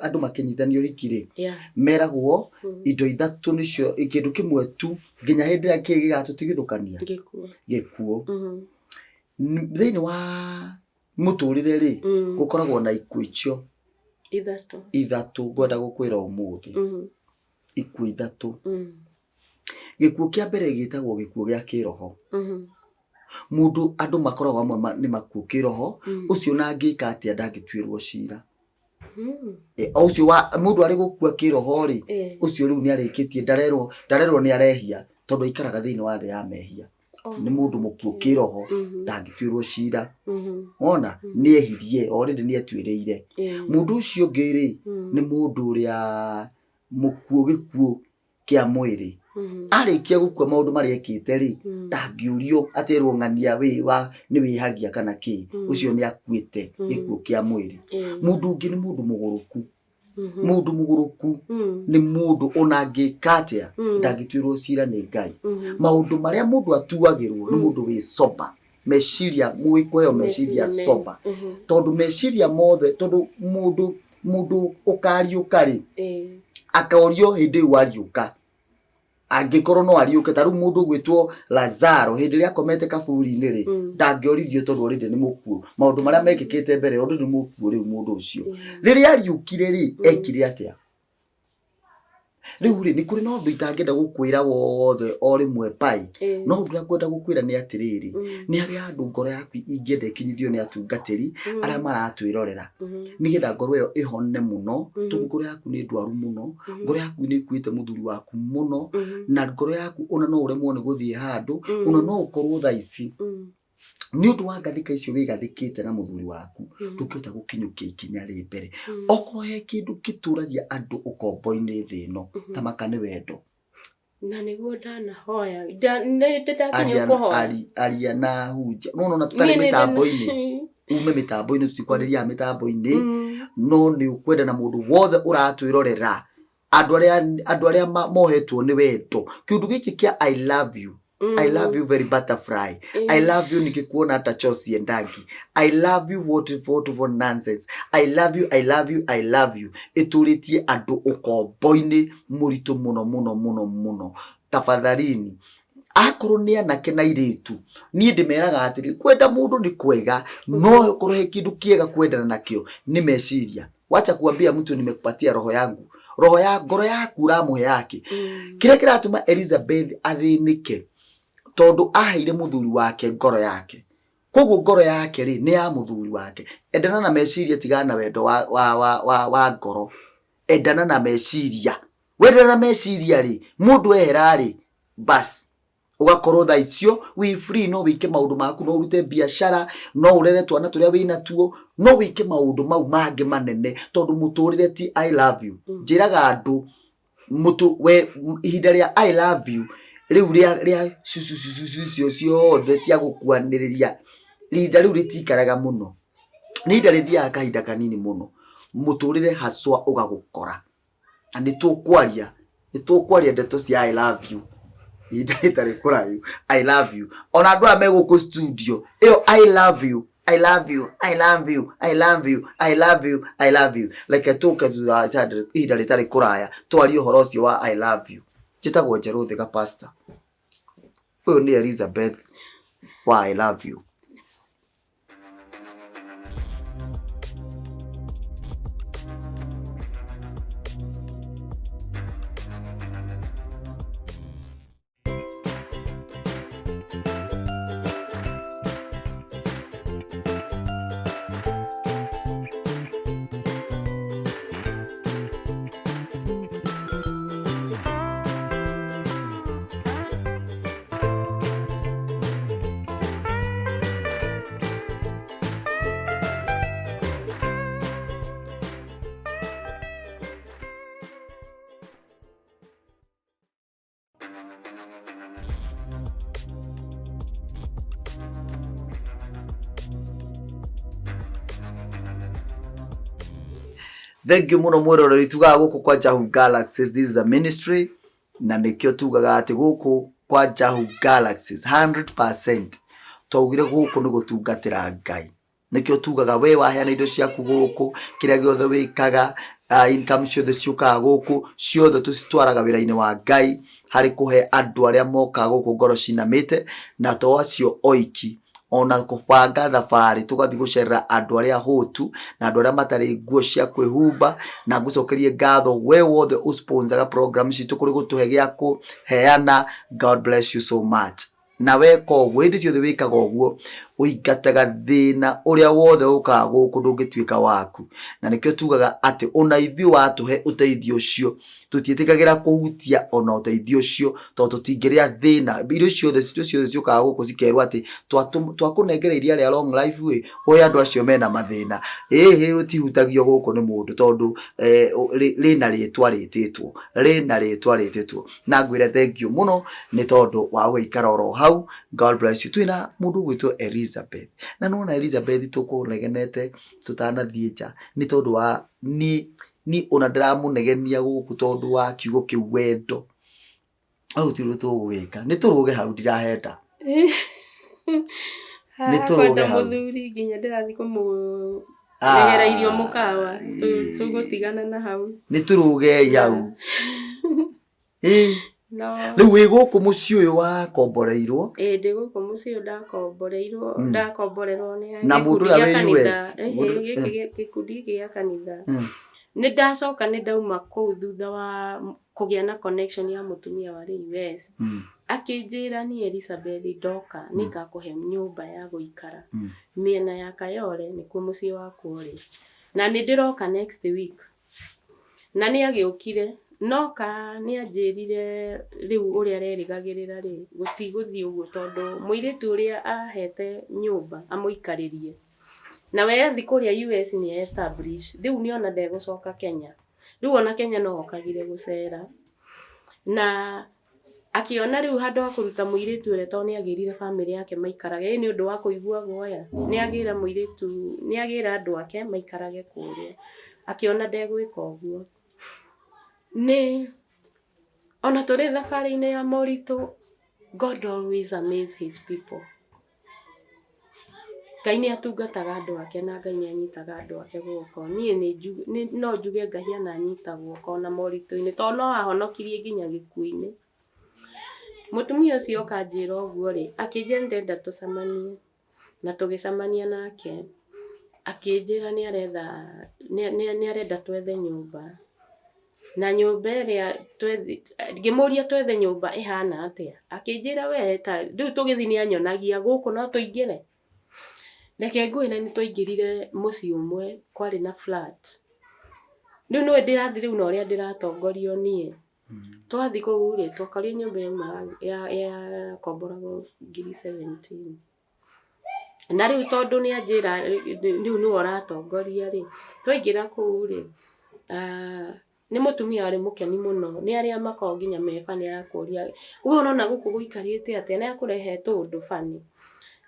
S2: andũ makĩnyithanio hiki-rĩ meragwo indo ithatũ nĩcio kĩndũ kĩmwe tu nginya hĩndĩ ĩrĩa kĩĩ gĩgatũtigithũkania gĩkuũ thĩinĩ wa mũtũrĩre-rĩ gũkoragwo na ikuũ icio ithatũ ngwenda gũkwĩra ũmũthĩ ikuũ ithatũ gĩkuũ kĩa mbere gĩtagwo gĩkuũ gĩa kĩroho mũndũ andũ makoragwo amwe nĩ makuũ kĩroho ũcio na angĩka atĩa ndangĩtuĩrwo cira ũcio mũndũ arĩ gũkua kĩroho-rĩ ũcio rĩu nĩ arĩkĩtie ndarerwo nĩ arehia tondũ aikaraga thĩinĩ wa thĩ ya mehia nĩ mũndũ mũkuũ kĩroho ndangĩtuĩrwo cira ona nĩ ehirie already nĩ etuĩrĩire mũndũ ũcio ũngĩ-rĩ nĩ mũndũ ũrĩa mũkuũ gĩkuũ kĩa mwĩrĩ arĩkia gũkua maũndũ marĩa ekĩte-rĩ ndangĩũrio aterwo ng'ania nĩ wĩhagia kana kĩ ũcio nĩ akuĩte gĩkuũ kĩa mwĩrĩ mũndũ ũngĩ nĩ mũndũ mũgũrũku nĩ mũndũ ona angĩka atĩa ndangĩtuĩrwo cira nĩ Ngai maũndũ marĩa mũndũ atuagĩrwo nĩ mũndũ wĩ sober meciria kũheo meciria sober tondũ meciria mothe tondũ mũndũ ũkariũka-rĩ akaorio hĩndĩ ĩyo ariũka angĩkorwo no ariũke ta rĩu mũndũ gwĩtwo Lazaro hĩndĩ ĩrĩa akomete kaburi-inĩ-rĩ ndangĩorithio tondũ already nĩ mũkuũ maũndũ marĩa mekĩkĩte mbere already nĩ mũkuũ rĩu mũndũ ũcio rĩrĩa ariũkire-rĩ ekire atĩa rĩu-rĩ nĩ kũrĩ na ũndũ itangĩenda gũkwĩra wothe o rĩmwe pai no ũndũ ũrĩa ngwenda gũkwĩra nĩ atĩrĩrĩ nĩ harĩ andũ ngoro yaku ingĩenda ĩkinyithio nĩ atungatĩri arĩa maratwĩrorera nĩgetha ngoro ĩyo ĩhone mũno tondũ ngoro yaku nĩ ndwaru mũno ngoro yaku nĩ ĩkuĩte mũthuri waku mũno na ngoro yaku ona no ũremwo nĩ gũthiĩ handũ ona no ũkorwo thaa ici nĩ ũndũ wa ngathĩka icio wĩgathĩkĩte na mũthuri waku ndũkĩhota gũkinyũkia ikinya rĩ mbere okorwo he kĩndũ gĩtũragia andũ ũkombo-inĩ thĩ ĩno tamaka nĩ wendo
S1: na nĩguo ndanahoya ndĩtakinya kũhoya
S2: aria na hunja no tũtarĩ mĩtambo-inĩ ume mĩtambo-inĩ tũtikwarĩria mĩtambo-inĩ no nĩ ũkwenda na mũndũ wothe ũratwĩrorera andũ arĩa mohetwo nĩ wendo kĩndũ gĩkĩ kĩa I love you I love you very butterfly. I love you nikikuona hata chosi endangi. I love you what nonsense. I love you, I love you, I love you. Ituritie andu ukombo-ini muritu muno. Tafadhalini. Akorwo nĩ anake na iritu niĩ ndĩmeraga atĩrĩ kwenda mũndũ nĩ kwega no korwo he kĩndũ kĩega kwendana nakĩo nĩ meciria wacha kuambia mtu nimekupatia roho yangu ngoro yaku uramuhe yake kĩrĩa kĩratũma Elizabeth athĩnĩke tondũ aheire mũthuri wake ngoro yake koguo ngoro yake rĩ nĩ ya mũthuri wake endana na meciria tigana na wendo wa ngoro endana na meciria wendana na meciria rĩ mũndũ ehera rĩ bas ugakorwo thaa icio we free no wike maundu maku no urute biashara no urere twana turia wina tuo no wike maundu mau mangĩ manene tondu muturire ti I love you njiraga andu mutu we ihinda ria I love you riu ria ciothe cia gũkuanĩrĩria ihinda riu ritikaraga muno ni ihinda rithiaga kahinda kanini muno muturire haswa ugagukora na nĩtũkwaria ndeto cia I love you ihinda kurayu I love you ona andu aya megũkũ studio iyo I love you I love you I love you I love you I love you I love you like atoka thutha ihinda rĩtarĩ kuraya twarie ũhoro ũcio wa I love you njĩtagwo Njeruthi ga pastor ũyũ nĩ Elizabeth wa I love you. Thank you muno mwiroreri tugaga guku kwa Jahu Galaxies. This is a ministry na nikyo tugaga ati guku kwa Jahu Galaxies 100% twaugire guku ni gutungatira Ngai nikio tugaga we waheana indo ciaku guku kiria giothe wikaga income ciothe ciukaga guku ciothe tucitwaraga wira-ini wa Ngai hari kuhe andu aria moka guku ngoro cinamite na to acio oiki ona kubanga thabari tugathi gucerera andu aria hotu na andu aria matari nguo cia kwihumba na ngucokerie ngatho we wothe usponsaga program citu kuri gutuhe gia kuheana. God bless you so much. Na we koguo hindi ciothe wikaga uguo uingataga thina uria wothe ukaga guku ndungituika waku na nikio tugaga ati ona ithu watuhe uteithio ucio tutietikagira kuhutia ona uteithio ucio to tutingiria thina irio ciothe ciukaga guku cikerwa ati twakunengereiria ria long life we oya andu acio mena mathina rutihutagio guku ni mundu tondu rina ritwa rititwo na ngwire thank you muno ni tondu wa guikara oro hau. God bless you. Twina mundu gwitwo Elizabeth na nona Elizabeth tukunegenete tutanathie nja ni tondu wa ni ona ndiramunegenia guku tondu wa kiugo kiu wendo au tiru tugwika ni turuge hau ndirahenda
S1: ni turuge hau muthuri nginya ndirathi kumu negera irio mukawa tugutigana na hau
S2: ni turuge hau
S1: no
S2: riu wi guku muci uyu wa komboreirwo
S1: ndi guku muci uyu ndakomborerwo ni
S2: na mundu ria wi US
S1: gikundi gia kanitha ni ndacoka ni ndauma kuu thutha wa kugia na connection ya mutumia wa US akinjira ni Elizabeth ndoka nikakuhe nyumba ya guikara miena ya Kayole ni ku muci waku uri na ni ndiroka next week na ni agiukire noka ni anjirire riu uria rerigagirira ri gutiguthi uguo tondu muiritu uria ahete nyumba amuikaririe na we athi kuria US ni establish riu ni ona ndegucoka Kenya riu ona Kenya no okagire gucera na akiona riu handu akuruta muiritu ure to ni agirire family yake maikarage ni undu wa kuigua guoya ni agira muiritu ni agira andu ake maikarage kuria akiona ndegwika uguo ni ona tore thabari-ini ya moritu. God always amaze his people. Ngai ni atungataga andu ake na Ngai ni anyitaga andu ake guoko ni no njuge Ngai ananyita guoko na moritu-ini to no ahonokirie nginya gikuini. Mutumia ucio kanjira uguo ri akinjira ndenda tucamanie na tugicamania nake akinjira ni arenda twethe nyumba na nyumba iria ngimuria twethe nyumba ihana atia akinjira we ta riu tugithi ni anyonagia guku no tuingire reke ngwire ni twaingirire muci umwe kwari na flat riu no ndirathi riu no ria ndiratongorio nie twathi kuu ri twakaria nyumba ya komborago 17 na riu tondu ni anjira riu ni oratongoria ri twaingira kuu ri ni mutumia ari mukeni muno ni aria makao nginya mefani ya kuria we unaona guku guikarite atia na akurehe tundu fani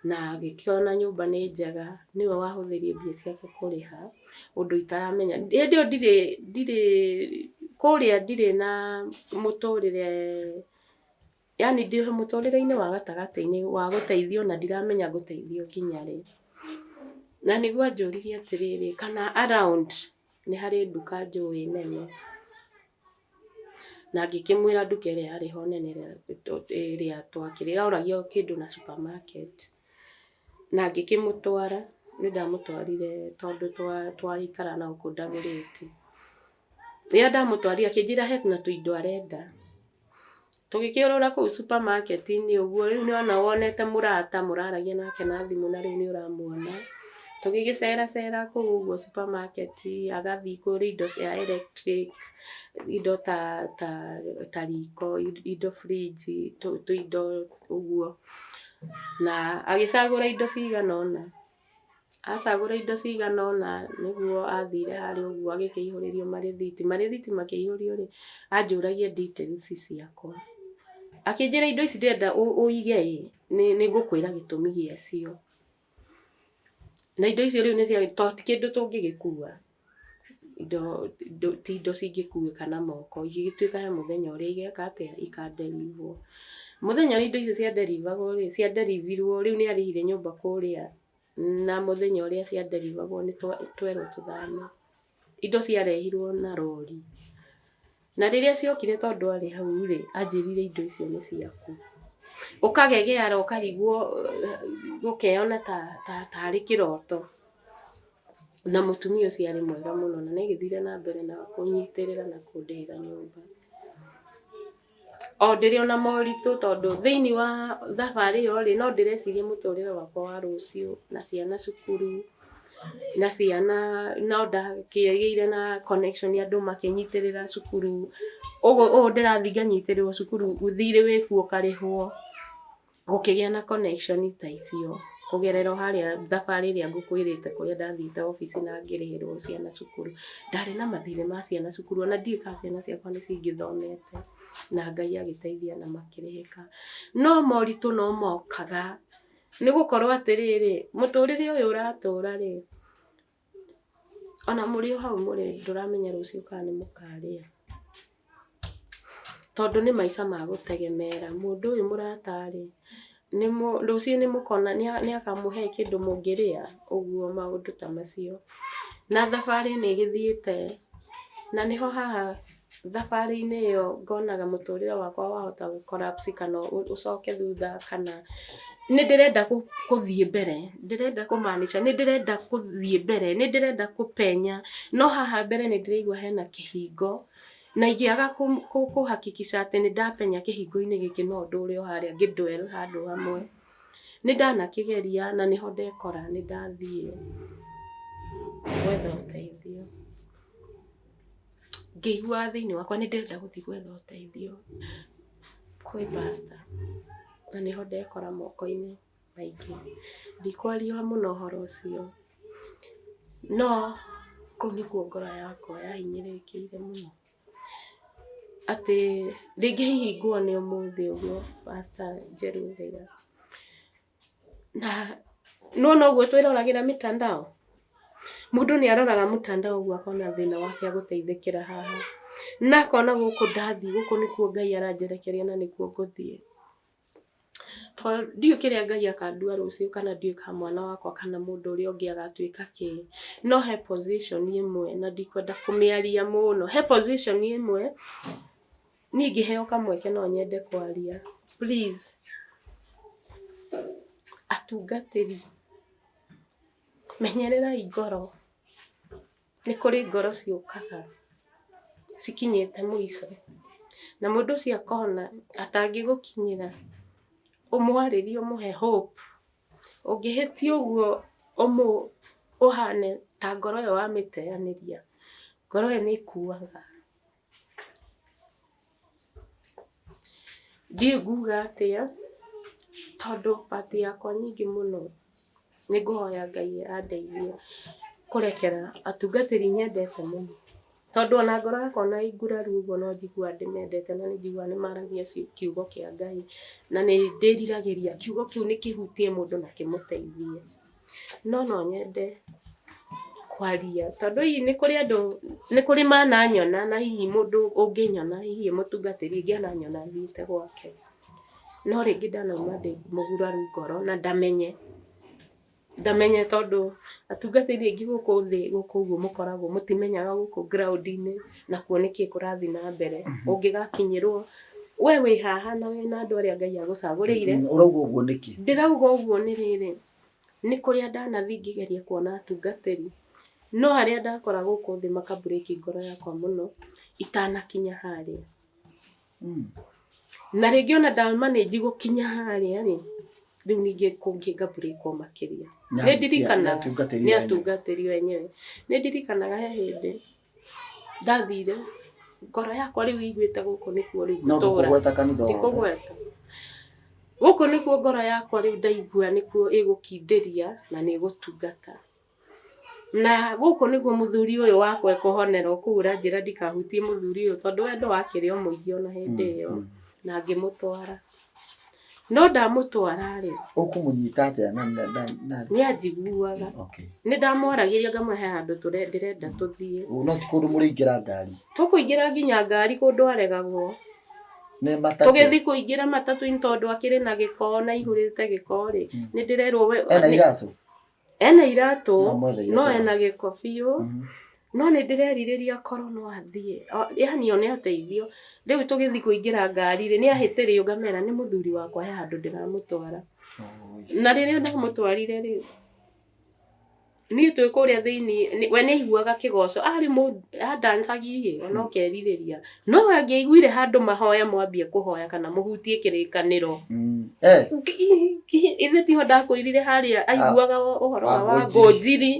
S1: na gikiona nyumba ni njega niwe wahuthirie mbia ciake kuriha undu itaramenya ndio ndire kuria ndire na muturire yani ndire muturire-ini wa gatagati-ini wa guteithio na ndiramenya guteithio nginya ri na niguo anjuririe atiriri kana around ni hari nduka njui nene na ngikimwira nduka iria ari ho nene iria twakirira uragio kindu na supermarket na ngikimutwara ni ndamutwarire tondu twaikara na ukundagurite ria ndamutwarire akinjira he na tuindo arenda tugikiurura ku supermarket ni uguo riu ni ona wonete murata muraragia nake na thimu na riu ni uramuona tugigicera ku uguo supermarket agathi kuri indo cia electric indo ta riko indo fridge indo uguo na agicagura indo ciganona acagura indo ciganona niguo athire hari uguo agikihuririo marithiti makiihurio ri anjuragia details ciakwa akinjira indo ici ndenda uige ni ngukwira gitumi giacio na indo icio riu ni cia kindu tungigikua ti indo cingĩkuĩka na moko, igĩtuĩka he mũthenya ũrĩa igeka atĩa ikaderivwo. Mũthenya ũrĩa indo icio ciaderivirwo rĩu nĩ arĩhire nyũmba kũrĩa, na mũthenya ũrĩa ciaderivagwo nĩ twerwo tũthame. Indo ciarehirwo na rori, na rĩrĩa ciokire tondũ arĩ hau rĩ, anjĩrire indo icio nĩ ciaku. Ũkagegeara ũkarigwo gũkeyona tarĩ kĩroto. Na mũtumia ũcio arĩ mwega mũno na nĩagĩthire na mbere na kũnyitĩrĩra na kũndĩhĩra nyũmba. O ndĩrĩ ona moritũ tondũ thĩinĩ wa thabarĩ ĩyo rĩ, no ndĩreciria mũtũrĩre wakwa wa rũciũ na ciana cukuru, na ciana no ndakĩgĩire na connection ya andũ makĩnyitĩrĩra cukuru. Ũguo ndĩrathiĩ nganyitĩrĩrwo cukuru, thirĩ wĩkuo ũkarĩhwo, gũkĩgĩa na connection ta icio kũgerera harĩa thabarĩ ĩrĩa ngũkwĩrĩte kũrĩa ndathiĩte obici na ngĩrĩhĩrwo ciana cukuru. Ndarĩ na mathirĩ ma ciana cukuru, ona ndiũĩ kana ciana ciakwa nĩ cingĩthomete, na Ngai agĩteithia na makĩrĩhĩka. No moritũ no mokaga, nĩ gũkorwo atĩrĩrĩ, mũtũrĩre ũyũ ũratũra rĩ, ona mũrĩ o hau mũrĩ ndũramenya rũciũ kana nĩ mũkarĩa, tondũ nĩ maica ma gũtegemeera. Mũndũ ũyũ mũrata rĩ, rũciũ nĩ mũkona nĩ akamũhe kĩndũ mũngĩrĩa, ũguo maũndũ ta macio. Na thabarĩ nĩ ĩgĩthiĩte, na nĩho haha thabarĩ-inĩ ĩyo ngonaga mũtũrĩre wakwa wahota gũ collapse kana ũcoke thutha, kana nĩ ndĩrenda gũthiĩ mbere, ndĩrenda kũmaanisha nĩ ndĩrenda gũthiĩ mbere, nĩ ndĩrenda kũpenya, no haha mbere nĩ ndĩraigua hena kĩhingo, na ingĩaga kũhakikisha atĩ nĩ ndapenya kĩhingo-inĩ gĩkĩ no ndũre o harĩa ngĩdwell handũ hamwe. Nĩ ndanakĩgeria na nĩho ndekora nĩ ndathiĩ gwetha ũteithio. Ngĩigua thĩinĩ wakwa nĩ ndĩrenda gũthiĩ gwetha ũteithio kwĩ pastor, na nĩho ndekora moko-inĩ maingĩ. Ndikwaria mũno ũhoro ũcio, no kũu nĩkuo ngoro yakwa yahinyĩrĩrĩkĩire mũno, atĩ rĩngĩ hihi nguone ũmũthĩ ũguo pastor Njerũthĩa, na nona ũguo twĩroragĩra mĩtandao, mũndũ nĩ aroraga mũtandao ũguo akona thĩna wake agũteithĩkĩra haha, na akona gũkũ ndathiĩ, gũkũ nĩkuo Ngai aranjerekeria na nĩkuo ngũthiĩ. Tondũ ndiũĩ kĩrĩa Ngai akandua rũciũ, kana ndiũĩ kana mwana wakwa kana mũndũ ũrĩa ũngĩ agatuĩka kĩ, no he position ĩmwe, na ndikwenda kũmĩaria mũno, he position ĩmwe niĩ ingĩheo kamweke no nyende kwaria. Please, atungatĩri, menyererai ngoro. Nĩ kũrĩ ngoro ciũkaga cikinyĩte mũico, na mũndũ ũcio akona atangĩgũkinyĩra, ũmwarĩrie ũmũhe hope. Ũngĩhĩtia ũguo ũhane ta ngoro ĩyo wamĩteanĩria, ngoro ĩyo nĩ ĩkuaga. Ndiũĩ nguga atĩa, tondũ part yakwa nyingĩ mũno nĩ ngũhoya Ngai andeithie kũrekera atungatĩri nyendete mũno, tondũ ona ngoro yakwa ona ĩnguraru ũguo no njiguaga ndĩmendete na nĩ njiguaga nĩ maragia kiugo kĩa Ngai, na nĩ ndĩriragĩria kiugo kĩu nĩ kĩhutie mũndũ na kĩmũteithie. No nyende kwaria, tondũ hihi nĩ kũrĩ andũ, nĩ kũrĩ mananyona, na hihi mũndũ ũngĩnyona, hihi mũtungatĩri angĩananyona thiĩte gwake, no rĩngĩ ndanauma ndĩ mũguraru ngoro na ndamenye, tondũ atungatĩri aingĩ gũkũ thĩ, gũkũ ũguo mũkoragwo mũtimenyaga gũkũ ground-inĩ nakuo nĩkĩ kũrathiĩ na mbere. Ũngĩgakinyĩrwo we wĩ haha na wĩna andũ arĩa Ngai agũcagũrĩire.
S2: Ũrauga ũguo nĩkĩ? Ndĩrauga
S1: ũguo nĩ rĩrĩ, nĩ kũrĩa ndanathiĩ ngĩgeria kuona atungatĩri, no harĩa ndakora gũkũ thĩ makabreaki ngoro yakwa mũno itanakinya harĩa. Na rĩngĩ ona ndamanĩnji gũkinya harĩa rĩ, rĩu ningĩ kũngĩ ngabreakwo makĩria. Nĩ ndirikanaga nĩ atungatĩri wenyewe, nĩ ndirikanaga he hĩndĩ ndathire, ngoro yakwa rĩu iguĩte gũkũ nĩkuo rĩu gũtũra, ndikũgweta. Gũkũ nĩkuo ngoro yakwa rĩu ndaigua nĩkuo ĩgũkindĩria na nĩ ĩgũtungata. Na gũkũ nĩguo mũthuri ũyũ wakwa ekũhonera, kũu ũranjĩra ndikahutie mũthuri ũyũ, tondũ wendo wakĩrĩ o mũingĩ ona hĩndĩ ĩyo, na ngĩmũtwara. no ndamũtwara rĩ
S2: ũkũmũnyita atĩa na
S1: nĩ anjiguaga
S2: okay
S1: nĩ ndamwaragĩria ngamũhe handũ ndĩrenda tũthiĩ
S2: no ti kũndũ mũrĩingĩra ngari
S1: tũkũingĩra nginya ngari kũndũ aregagwo
S2: nĩ matatũ
S1: tũgĩthiĩ kũingĩra matatũ-inĩ tondũ akĩrĩ na gĩko na ihũrĩte gĩko rĩ nĩ ndĩrerwo we
S2: ena iratũ
S1: ena iratũ no ena gĩko biũ no nĩ ndĩrerirĩria korwo no athiĩ yani one ũteithio rĩu tũgĩthiĩ kũingĩra ngari rĩ nĩ ahĩtĩrio ngamera nĩ mũthuri wakwa he handũ ndĩramũtwara na rĩrĩa ndamũtwarire rĩ niĩ twĩ kũrĩa thĩinĩ we nĩ aiguaga kĩgoco arĩ mũndũ adancagia ona ũkerirĩria no angĩaiguire handũ mahoya mwambie kũhoya kana mũhutie kĩrĩkanĩro ithe tiho ndakwĩrire harĩa aiguaga ũhoro wa Wangũnjiri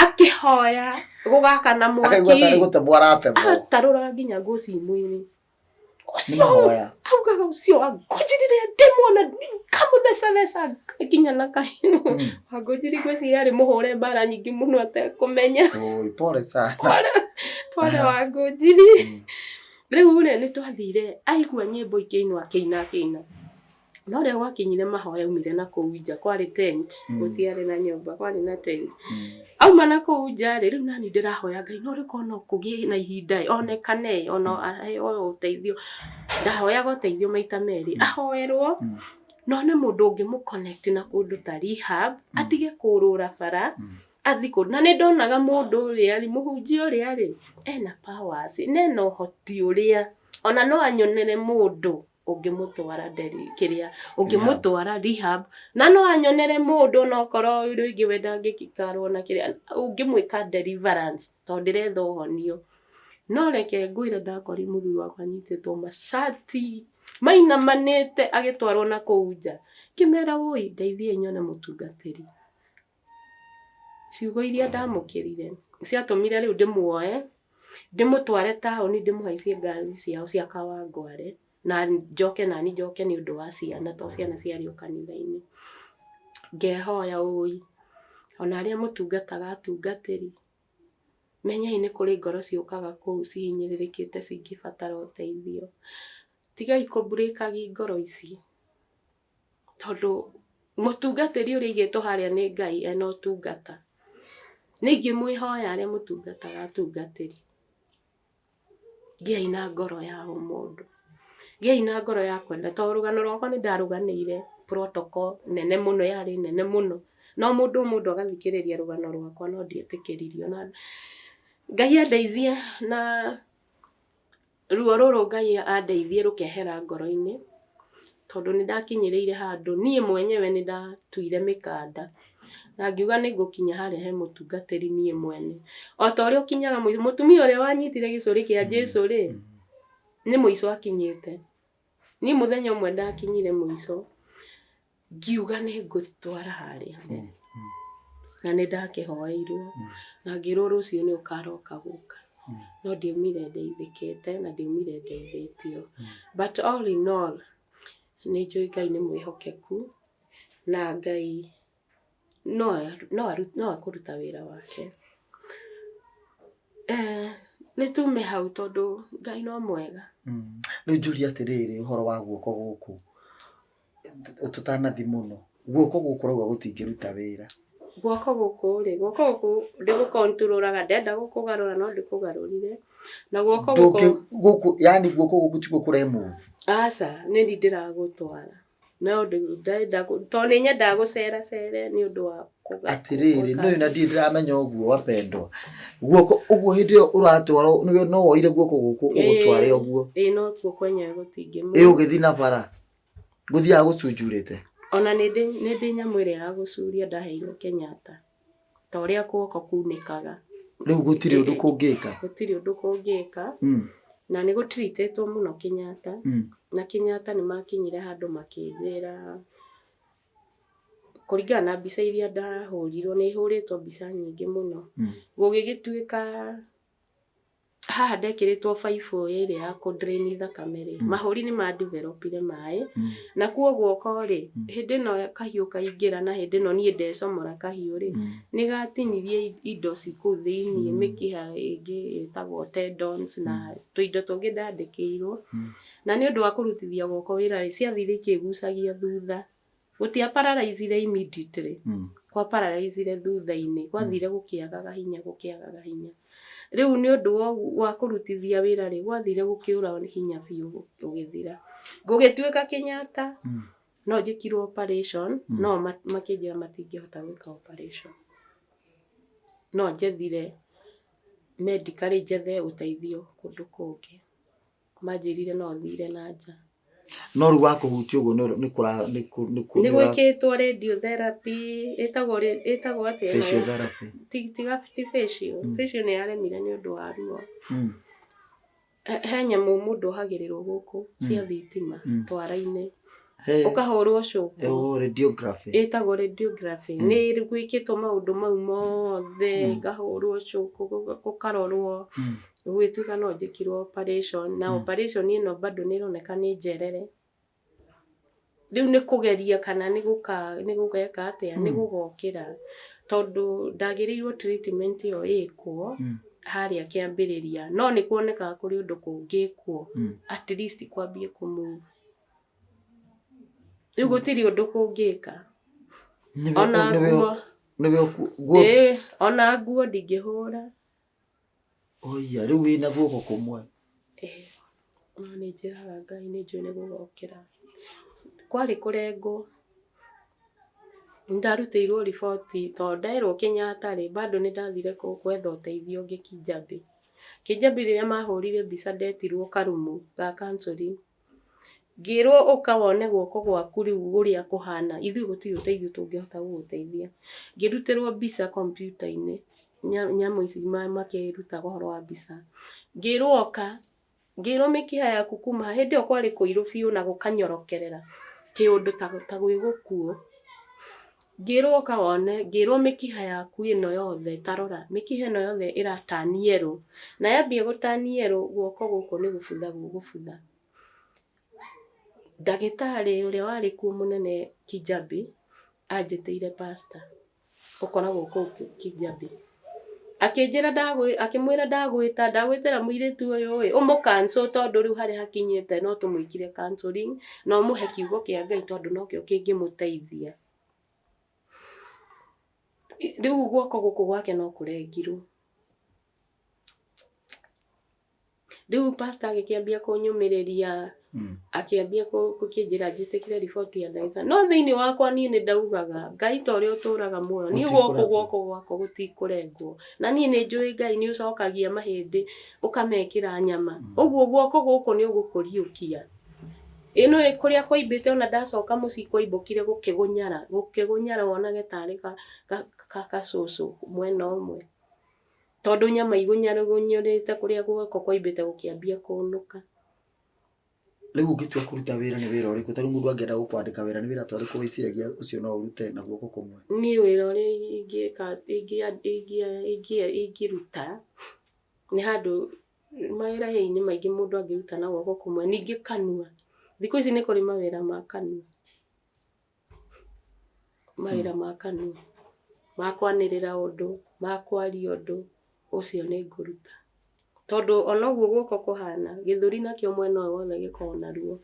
S1: akĩhoya gũgakana mwaki atarũra nginya ngũcimũ-inĩ augaga ũcio Wangũnjiri rĩrĩa ndĩmuona kamũthecatheca nginya na kahiũ Wangũnjiri ngwĩciria arĩ mũhũre mbara nyingĩ mũno atekũmenya pole Wangũnjiri rĩu rĩ nĩ twathire aigua nyĩmbo ikĩinwo akĩina no rĩrĩa gwakinyire mahoya aumire na kũu nja kwarĩ tent gũtiarĩ na nyũmba kwarĩ na tent auma na kũu nja rĩ rĩu nani ndĩrahoya Ngai no rĩko no kũgĩe na ihinda onekane ona aheo ũteithio ndahoyaga ũteithio maita merĩ ahoerwo no nĩ mũndũ ũngĩmũconnect na kũndũ ta rehab atige kũrũra bara athi kũndũ na nĩ ndonaga mũndũ ũrĩa rĩ mũhunjia ũrĩa rĩ ena powers nena ũhoti ũrĩa ona no anyonere mũndũ ũngĩmũtwara kĩrĩa ũngĩmũtwara rehab na no anyonere mũndũ no korwo rĩngĩ we ndangĩkikarwo na kĩrĩa ũngĩmwĩka deliverance tondũ ndĩretha ũhonio no reke ngwĩre ndakori mũthuri wakwa anyitĩtwo macati mainamanĩte agĩtwarwo na kũu nja kĩmera woi ndeithie nyone mũtungatĩri ciugo iria ndamũkĩrire ciatũmire rĩu ndĩmuoe ndĩmũtware taũni ndĩmũhaicie ngari ciao cia Kawangware na njoke nĩ ũndũ wa ciana to ciana ciarĩ o kanitha-inĩ ngehoya ũi ona arĩa mũtungataga atungatĩri menyai nĩ kũrĩ ngoro ciũkaga kũu cihinyĩrĩrĩkĩte cingĩbatara ũteithio tigai kũmbũrĩkagi ngoro ici tondũ mũtungatĩri ũrĩa igĩtwo harĩa nĩ Ngai ena ũtungata ningĩ mwĩhoya arĩa mũtungataga atungatĩri gĩai na ngoro ya ũmũndũ gĩai na ngoro ya kwenda tondũ rũgano rwakwa nĩ ndarũganĩire protocol nene mũno yarĩ nene mũno no mũndũ agathikĩrĩria rũgano rwakwa no ndietĩkĩririo na Ngai andeithie na ruo rũrũ Ngai andeithie rũkehera ngoro-inĩ tondũ nĩ ndakinyĩrĩire handũ niĩ mwenyewe nĩ ndatuire mĩkanda na ngiuga nĩ ngũkinya harĩa he mũtungatĩri niĩ mwene o ta ũrĩa ũkinyaga mũtumia ũrĩa wanyitire gĩcũrĩ kĩa Jesũ rĩ nĩ mũico akinyĩte niĩ mũthenya ũmwe ndakinyire mũico ngiuga nĩ ngũtwara harĩa na nĩ ndakĩhoeirwo na ngĩrwo rũciũ nĩ ũkaroka gũka no ndiumire ndeithĩkĩte na ndiumire ndeithĩtio but all in all nĩ njũĩ Ngai nĩ mwĩhokeku na Ngai no akũruta wĩra wake nĩ tume hau tondũ Ngai no mwega
S2: rĩu njũrie atĩrĩrĩ ũhoro wa guoko gũkũ tũtanathi mũno guoko gũkũ rauga gũtingĩruta wĩra
S1: guoko gũkũ ndĩgũkonturũraga ndenda gũkũgarũra no ndĩkũgarũrire na guoko
S2: gũkũ yani guoko gũkũ tiguo kũremove
S1: aca nĩ ndĩragũtwara no ndenda tondũ nĩ nyendaga gũceracere nĩ ũndũ wa
S2: atĩrĩrĩ no na ndiramenya ũguo wapendwa guoko ũguo hĩndĩ ĩyo ũratwarwo no woire guoko gũkũ ũgũtware ũguo
S1: no guoko kwenyewe gũtingĩmũ
S2: ũgĩthi na bara gũthiaga gũcunjurĩte
S1: ona nĩ ndĩ nyamũ ĩrĩa ya gũcuria ndaheirwo Kenyatta ta ũrĩa guoko kunĩkaga
S2: rĩu gũtirĩ ũndũ kũngĩka
S1: na nĩ gũtiritĩtwo mũno Kenyatta na Kenyatta nĩ makinyire handũ makĩnjĩra kũringana na mbica iria ndahũrirwo nĩ hũrĩtwo mbica nyingĩ mũno gũgĩgĩtuĩka haha ndekĩrĩtwo baibũ ĩrĩa ya kũ drain thakame rĩ, mahũri nĩ ma developire maĩ, na kuoguo rĩ, hĩndĩ ĩno kahiũ kaingĩra na hĩndĩ ĩno niĩ ndecomora kahiũ rĩ, nĩ gatinyirie indo cikũu thĩiniĩ, mĩkiha ĩngĩ ĩtagwo tendons na tũindo tũngĩ ndandĩkĩirwo, na nĩ ũndũ wa kũrutithia guoko wĩra rĩ, ciathire ikĩgucagia thutha, gũtia paralyze immediately, kwa paralyze thutha-inĩ, gwathire gũkĩagaga hinya. Rĩu nĩ ũndũ wa kũrutithia wĩra rĩ, gwathire gũkĩũra hinya biũ ũgĩthira. Gũgĩtuĩka Kenyatta, no njĩkirwo operation, no makĩnjĩra matingĩhota gwĩka operation. No njethire medically njethe ũteithio kũndũ kũngĩ. Manjĩrire no thire na nja.
S2: No rĩu wakũhutia ũguo nĩ
S1: gwĩkĩtwo radiotherapy, ĩtagwo atĩa?
S2: Facial therapy.
S1: Ti facial. Facial nĩ yaremire nĩ ũndũ wa ruo. He nyamũ mũndũ ohagĩrĩrwo gũkũ cia thitima twara-inĩ. Ũkahũrwo cũkũ.
S2: Radiography.
S1: Ĩtagwo radiography. Nĩ gwĩkĩtwo maũndũ mau mothe, ngahũrwo cũkũ, gũkarorwo. Gũgĩtuĩka no njĩkirwo operation, na operation ĩno bado nĩ ĩroneka nĩ njerere. Rĩu nĩ kũgeria kana nĩ gũgeka atĩa, nĩ gũgokĩra. Tondũ ndagĩrĩirwo treatment ĩyo ĩkwo harĩa kĩambĩrĩria, no nĩ kuonekaga kũrĩ ũndũ kũngĩkwo, at least kwambie kũ-move. Rĩu gũtirĩ ũndũ kũngĩka. Ona nguo ndingĩhũra.
S2: Oya, rĩu wĩna guoko kũmwe.
S1: No nĩ njĩraga Ngai nĩ njũĩ nĩ gũgokĩra. Kwarĩ kũrengwo. Ndarutĩirwo riboti tondũ nderwo Kenyatta rĩ, bado nĩ ndathire gwetha ũteithio ũngĩ Kijabi. Kijabi rĩrĩa mahũrire mbica ndetirwo Karumu ga counseling. Ngĩrwo ũka wone guoko gwaku rĩu ũrĩa kũhana, ithuĩ gũtirĩ ũteithio tũngĩhota gũgũteithia. Ngĩrutĩrwo mbica kompiuta-inĩ, nyamũ ici makĩruta ũhoro wa mbica. Ngĩrwo oka, ngĩrwo mĩkiha yaku kuma hĩndĩ ĩyo kwarĩ kũirũ biũ na gũkanyorokerera kĩũndũ ta gwĩ gũkuũ. Ngĩrwo oka wone, ngĩrwo mĩkiha yaku ĩno yothe, tarora mĩkiha ĩno yothe ĩra turn yellow, na yambia gũ turn yellow guoko gũkũ nĩ gũbutha gũgũbutha. Ndagĩtarĩ ũrĩa warĩ kuo mũnene Kijabi anjĩtĩire pastor ũkoragwo kũu Kijabi. Akĩmwĩra ndagwĩtĩra mũirĩtu ũyũ ũmũ-cancel tondũ rĩu harĩa hakinyĩte no tũmwĩkire counseling na ũmũhe kiugo kĩa Ngai tondũ nokĩo kĩngĩmũteithia. Rĩu guoko gũkũ gwake no kũrengirwo. Rĩu pastor agĩkĩambia kũnyũmĩrĩria, akĩambia gũkĩnjĩra njĩtĩkĩre riboti ya ndagĩtarĩ. No thĩinĩ wakwa niĩ nĩ ndaugaga Ngai ta ũrĩa ũtũraga muoyo, niĩ guoko gwakwa gũtikũrengwo. Na niĩ nĩ njũĩ Ngai nĩ ũcokagia mahĩndĩ ũkamekĩra nyama. Ũguo guoko gũkũ nĩ ũgũkũriũkia. Ĩno kũrĩa kũimbĩte ona ndacoka mũciĩ kũimbũkire gũkĩgũnyara wonage tarĩ kacũcũ mwena ũmwe. Tondũ nyama igũnyarĩte kũrĩa guoko kũimbĩte gũkĩambia kũnũka.
S2: Rĩu ũngĩtua kũruta wĩra nĩ wĩra ũrĩkũ? Tarĩu mũndũ angĩenda gũkwandĩka wĩra nĩ wĩra twarĩkũ wĩciragia ũcio no ũrute na guoko kũmwe?
S1: Niĩ wĩra ũrĩa ingĩruta nĩ handũ mawĩra-inĩ maingĩ mũndũ angĩruta na guoko kũmwe. Ningĩ kanua, thikũ ici nĩ kũrĩ mawĩra ma kanua. Mawĩra ma kanua, ma kwanĩrĩra ũndũ, ma kwaria ũndũ, ũcio nĩ ngũruta. Tondũ ona ũguo guoko kũhana, gĩthũri nakĩo mwena ũyũ wothe gĩkoragwo na ruo.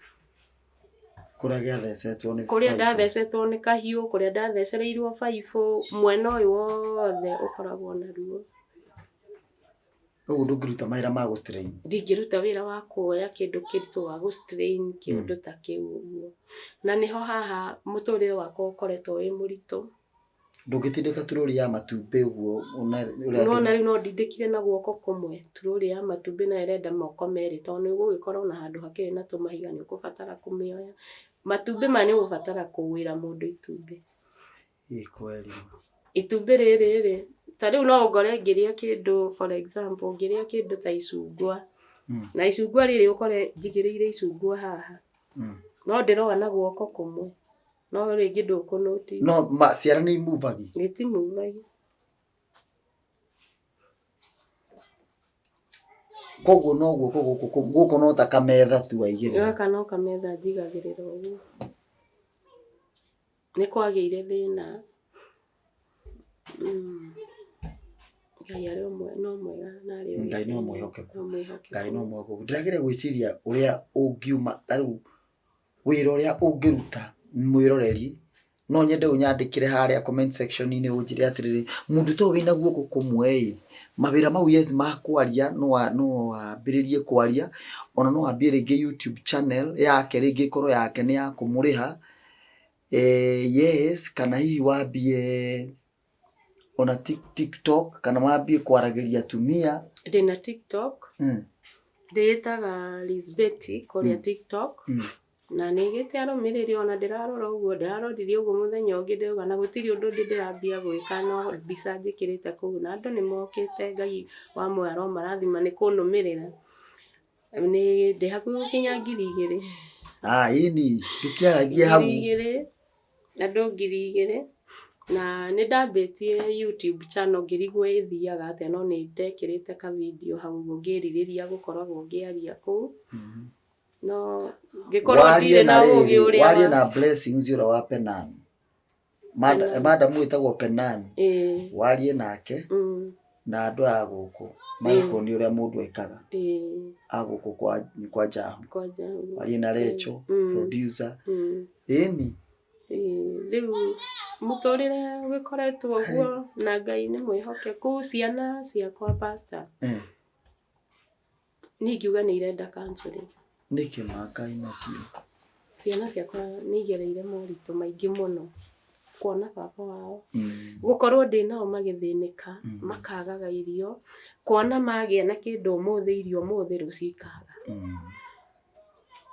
S2: Kũrĩa gĩathecetwo nĩ
S1: kũrĩa ndathecetwo nĩ kahiũ, kũrĩa ndathecereirwo baibũ, mwena ũyũ wothe ũkoragwo na ruo.
S2: Ũguo ndũngĩruta mawĩra ma gũ strain?
S1: Ndingĩruta wĩra wa kuoya kĩndũ kĩritũ wa gũ strain kĩũndũ ta kĩu ũguo. Na nĩho haha mũtũrĩre wakwa ũkoretwo wĩ mũritũ.
S2: Ndũngĩtindĩka turũri ya matumbĩ ũguo?
S1: Nona rĩu no ndindĩkire na guoko kũmwe. Turũri ya matumbĩ nayo ĩrenda moko merĩ tondũ nĩ ũgũgĩkorwo na handũ hakĩrĩ na tũmahiga nĩ ũgũbatara kũmĩoya. Matumbĩ maya nĩ ũgũbatara kũgũĩra mũndũ itumbĩ.
S2: Kweli.
S1: Itumbĩ rĩrĩ ta rĩu no ngore ngĩrĩa kĩndũ, for example ngĩrĩa kĩndũ ta icungwa. Na icungwa rĩrĩ ũkore njigĩrĩire icungwa haha. No ndĩroga na guoko kũmwe. No rĩngĩ ndũkũnoti.
S2: No ciara nĩ imuvagi?
S1: Itimuvagi.
S2: koguo noguo gũkũ no ta kametha tu waigĩrĩra.
S1: Gaka no kametha njigagĩrĩra ũguo. Nĩ kwagĩire thĩna. Ngai arĩ no mwega na arĩ
S2: Ngai no mwĩhokeku. Ngai no
S1: mwĩhokeku.
S2: mwĩhokeku. Ndĩrageria gwĩciria ũrĩa ũngiuma tarĩu wĩra ũrĩa ũngĩruta mwĩroreri, no nyende ũnyandĩkĩre harĩa comment section-inĩ ũnjĩre atĩrĩrĩ, mũndũ to wĩna guoko kũmwe mawĩra mau yes ma kwaria no ambĩrĩrie kwaria, ona no ambie rĩngĩ YouTube channel yake rĩngĩ ĩkorwo yake nĩ ya kũmũrĩha, yes, kana hihi wambie ona TikTok, kana wambie kwaragĩria atumia.
S1: Ndĩna TikTok. Ndĩĩtaga Lizbeth kũrĩa TikTok. Na nĩgĩte arũmĩrĩri ona ndĩrarora ũguo, ndĩraroririe ũguo mũthenya ũngĩ ndĩrauga na gũtirĩ ũndũ ndĩrambia gwĩka no mbica njĩkĩrĩte kũu, na andũ nĩ mokĩte, Ngai wa muoyo aromarathima nĩ kũnũmĩrĩra. Nĩ ndĩ hakuhĩ gũkinya 2,000.
S2: Ĩni ndũkĩaragie hau.
S1: 2,000, andũ 2,000. Na nĩ ndambĩtie YouTube channel ngĩrigwo ĩthiaga atĩa, no nĩ ndekĩrĩte ka video hau ũguo ngĩrirĩria gũkoragwo ngĩaria kũu. No ngĩkorwo ndirĩ na ũgĩ ũrĩa
S2: warie na Blessings ũrĩa wa Penang. Madam wĩtagwo Penang. Warie nake na andũ a gũkũ maikuoni ũrĩa mũndũ ekaga a gũkũ kwa Njahu. Warie na Rachel producer. Ĩni
S1: rĩu mũtũrĩre wĩkoretwo ũguo na Ngai nĩ mwĩhokeku. Ciana ciakwa pastor nĩ ingiuga nĩ irenda counseling.
S2: Nĩkĩ Ngai nacio?
S1: Ciana ciakwa nĩ igereire moritũ maingĩ mũno, kuona baba wao gũkorwo ndĩ nao magĩthĩnĩka, makagaga irio, kuona magĩa na kĩndũ ũmũthĩ irio ũmũthĩ rũciũ ikaga.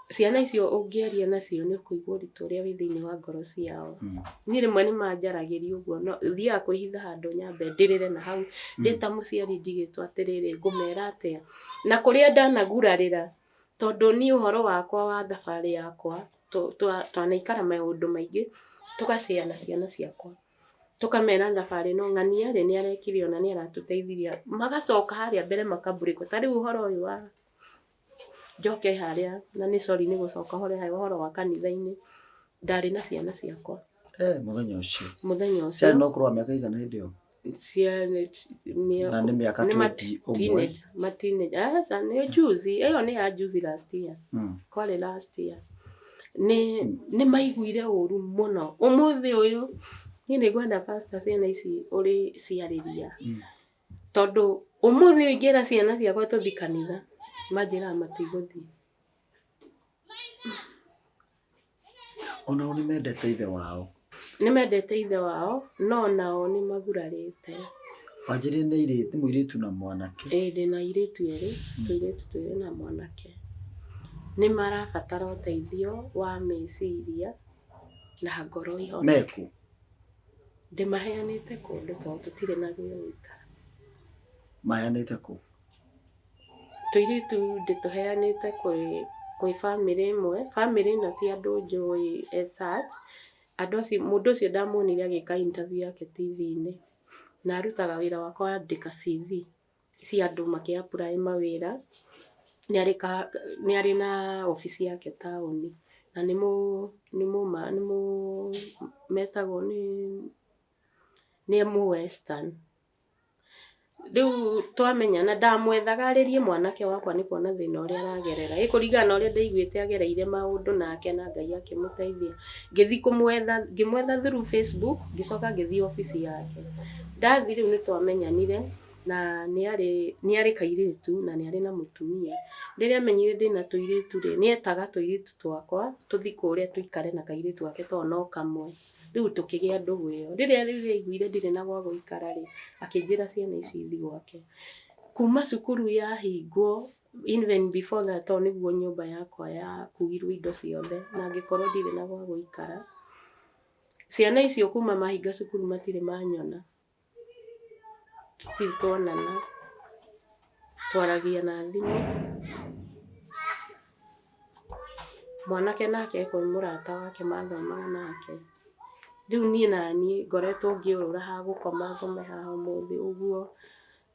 S1: Ciana icio ũngĩaria nacio nĩ ũkũigua ũritũ ũrĩa wĩ thĩinĩ wa ngoro ciao. Niĩ rĩmwe nĩ manjaragĩria ũguo, no thiaga kwĩhitha handũ nyambe ndĩrĩre na hau ndĩ ta mũciari ndigĩtwo atĩrĩrĩ ngũmera atĩa. Na kũrĩa ndanagurarĩra, tondũ niĩ ũhoro wakwa wa thabarĩ yakwa twanaikara maũndũ maingĩ tũgacĩa na ciana ciakwa, tũkamera thabarĩ no ng'ania nĩ arekire ona nĩ aratũteithirie, magacoka harĩa mbere makambũrĩko. Ta rĩu ũhoro ũyũ wa njoke harĩa na nĩ sorry nĩ gũcoka ũhoro wa kanitha-inĩ, ndarĩ na ciana ciakwa
S2: mũthenya ũcio.
S1: Ciarĩ
S2: no kũrũa mĩaka igana hĩndĩ ĩyo? Na nĩ mĩaka 20 ũmwe.
S1: Nĩ juzi, ĩyo nĩ ya juzi last year. Kwarĩ last year. Nĩ maiguire ũru mũno. Ũmũthĩ ũyũ niĩ nĩ ngwenda pastor ciana ici ũrĩ ciarĩria. Tondũ ũmũthĩ ũyũ ingĩra ciana ciakwa tũthi kanitha, manjĩraga matigũthiĩ.
S2: Onao nĩ mendete ithe wao.
S1: Nĩ mendete ithe wao, no nao nĩ magurarĩte.
S2: Wanjĩrĩ nĩ mũirĩtu na mwanake.
S1: Ndĩna airĩtu erĩ, tũirĩtu twĩrĩ na mwanake. Nĩ marabatara ũteithio wa meciria na ngoro ihone.
S2: Meku?
S1: Ndĩmaheanĩte kũndũ tondũ tũtirĩ na gĩa gũikara.
S2: Maheanĩte kũ?
S1: Tũirĩtu ndĩtũheanĩte kwĩ family ĩmwe. Family ĩno ti andũ njũĩ as such. Mũndũ ũcio ndamuonire agĩka interview yake TV-inĩ na arutaga wĩra wa kwandĩka CV ci andũ makĩ-apply mawĩra. Nĩ arĩ na obici yake taũni na metagwo nĩ Western. Rĩu twamenyana ndamwethaga arĩrie mwanake wakwa nĩ kuona thĩna ũrĩa aragerera. Kũringana na ũrĩa ndaiguĩte agereire maũndũ nake na Ngai akĩmũteithia. Ngĩthiĩ kũmwetha, ngĩmwetha through Facebook, ngĩcoka ngĩthiĩ obici yake. Ndathiĩ rĩu nĩ twamenyanire na nĩ arĩ kairĩtu na nĩ arĩ na mũtumia. Rĩrĩa amenyire ndĩna tũirĩtu rĩ, nĩ etaga tũirĩtu twakwa tũthi kũrĩa tũikare na kairĩtu gake tondũ no kamwe. Rĩu tũkĩgĩa ndũgũ ĩyo. Rĩrĩa aiguire ndirĩ na gwa gũikara rĩ, akĩnjĩra ciana ici ithi gwake. Kuma cukuru yahingwo, even before that, tondũ nĩguo nyũmba yakwa yakuirwo indo ciothe na ngĩkorwo ndirĩ na gwa gũikara. Ciana icio kuma mahinga cukuru matirĩ manyona. Tũtirĩ tuonana, twaragia na thimũ. Mwanake nake kwĩ mũrata wake mathomaga nake. Rĩu niĩ naniĩ ngoretwo ngĩũrũra ha gũkoma ngome haha ũmũthĩ ũguo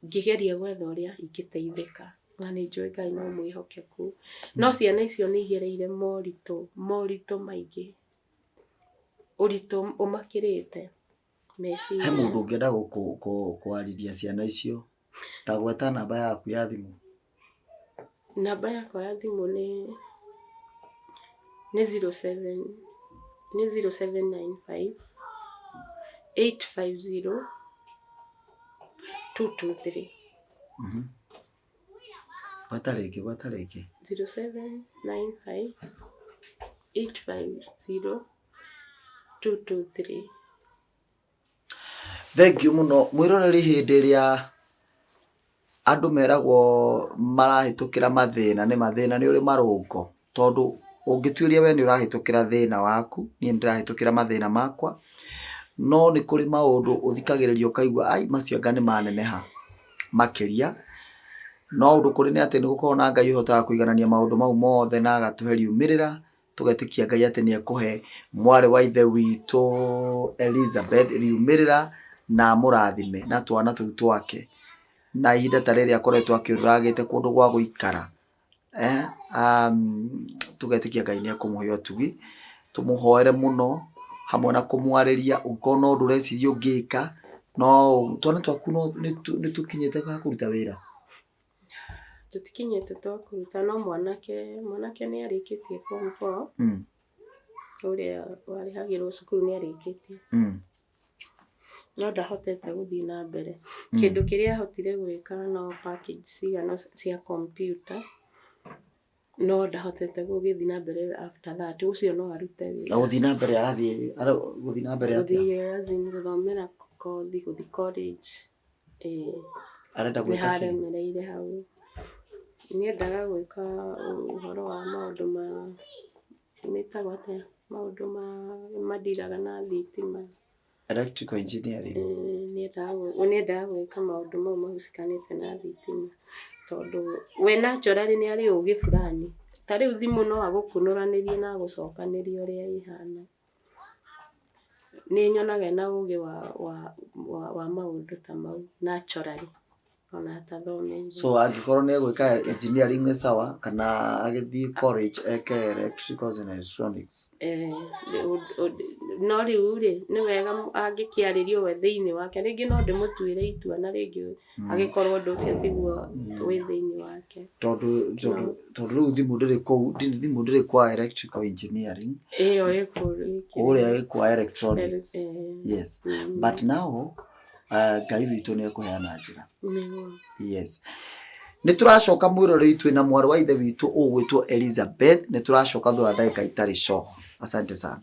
S1: ngĩgeria gwetha ũrĩa ingĩteithĩka. na nĩ njũĩ Ngai no mwĩhokeku. No ciana icio nĩ igereire moritũ maingĩ, ũritũ ũmakĩrĩte meciria.
S2: He mũndũ ũngĩenda kwarĩria ciana icio, ndagweta namba yaku ya thimũ?
S1: Namba yakwa ya thimũ nĩ 0795 850 223.
S2: Gwata rĩngĩ.
S1: 0795 850 223.
S2: Thengiũ mũno mwĩroreri. Hĩndĩ ĩrĩa andũ meragwo marahĩtũkĩra mathĩna, nĩ mathĩna nĩ ũrĩ marũngo, tondũ ũngĩtuĩria we nĩ ũrahĩtũkĩra thĩna waku, niĩ ndĩrahĩtũkĩra mathĩna makwa, no nĩ kũrĩ maũndũ ũthikagĩrĩria ũkaigua ai macio anga nĩ maneneha makĩria. No ũndũ kũrĩ nĩ atĩ nĩ gũkorwo na Ngai ũhotaga kũiganania maũndũ mau mothe na agatũhe riumĩrĩra, tũgetĩkia Ngai atĩ nĩ ekũhe mwarĩ wa ithe witũ Elizabeth riumĩrĩra na mũrathime na twana tũu twake, na ihinda ta rĩrĩa akoretwo akĩũragĩte kũndũ gwa gũikara. Tũgetĩkia Ngai nĩ ekũmũhe ũtugi, tũmũhoere mũno hamwe na kũmwarĩria. Ũngĩkorwo no ũndũ ũreciria ũngĩka, no twana twaku nĩ tũkinyĩte kũruta wĩra?
S1: Tũtikinyĩte twa kũruta, no mwanake nĩ arĩkĩtie form 4, ũrĩa warĩhagĩrwo cukuru nĩ arĩkĩtie, no ndahotete gũthiĩ na mbere. Kĩndũ kĩrĩa ahotire gwĩka no package cigana cia computer, no ndahotete gũgĩthiĩ na mbere after that. Ũcio no arute wĩra.
S2: Gũthiĩ na mbere gũthiĩ na mbere atĩa?
S1: Gũthomera kothi, gũthiĩ college.
S2: Arenda gwĩka kĩ?
S1: Nĩ haremereire hau. Nĩendaga gwĩka ũhoro wa maũndũ metagwo atĩa, maũndũ madiraga na thitima,
S2: electrical engineering.
S1: Nĩendaga gwĩka maũndũ mau mahusikanĩte na thitima, tondũ we naturally nĩ arĩ ũgĩ fulani. Ta rĩu thimũ no agũkũnũranĩrie na agũcokanĩrie ũrĩa ihana. Nĩ nyonaga na ũgĩ wa maũndũ ta mau naturally, ona atathomeire.
S2: So angĩkorwo nĩ egwĩka engineering nĩ sawa, kana agĩthiĩ college eke electricals and electronics?
S1: No rĩu rĩ, nĩ wega angĩkĩarĩrio we thĩinĩ wake, rĩngĩ no ndĩmũtuĩre itua na rĩngĩ agĩkorwo ũndũ ũcio tiguo wĩ thĩinĩ wake.
S2: Tondũ rĩu thimũ ndĩrĩ kũu, thimũ ndĩrĩ kwa electrical engineering,
S1: ĩyo
S2: ũrĩa ĩkwa electronics. Yes, but now Ngai witũ nĩ ekũheana njĩra. Yes. Nĩ tũracoka mwĩroreri twĩna mwarĩ wa ithe witũ ũgwĩtwo Elizabeth, nĩ tũracoka thutha ndagĩka itarĩ coho. Asante sana.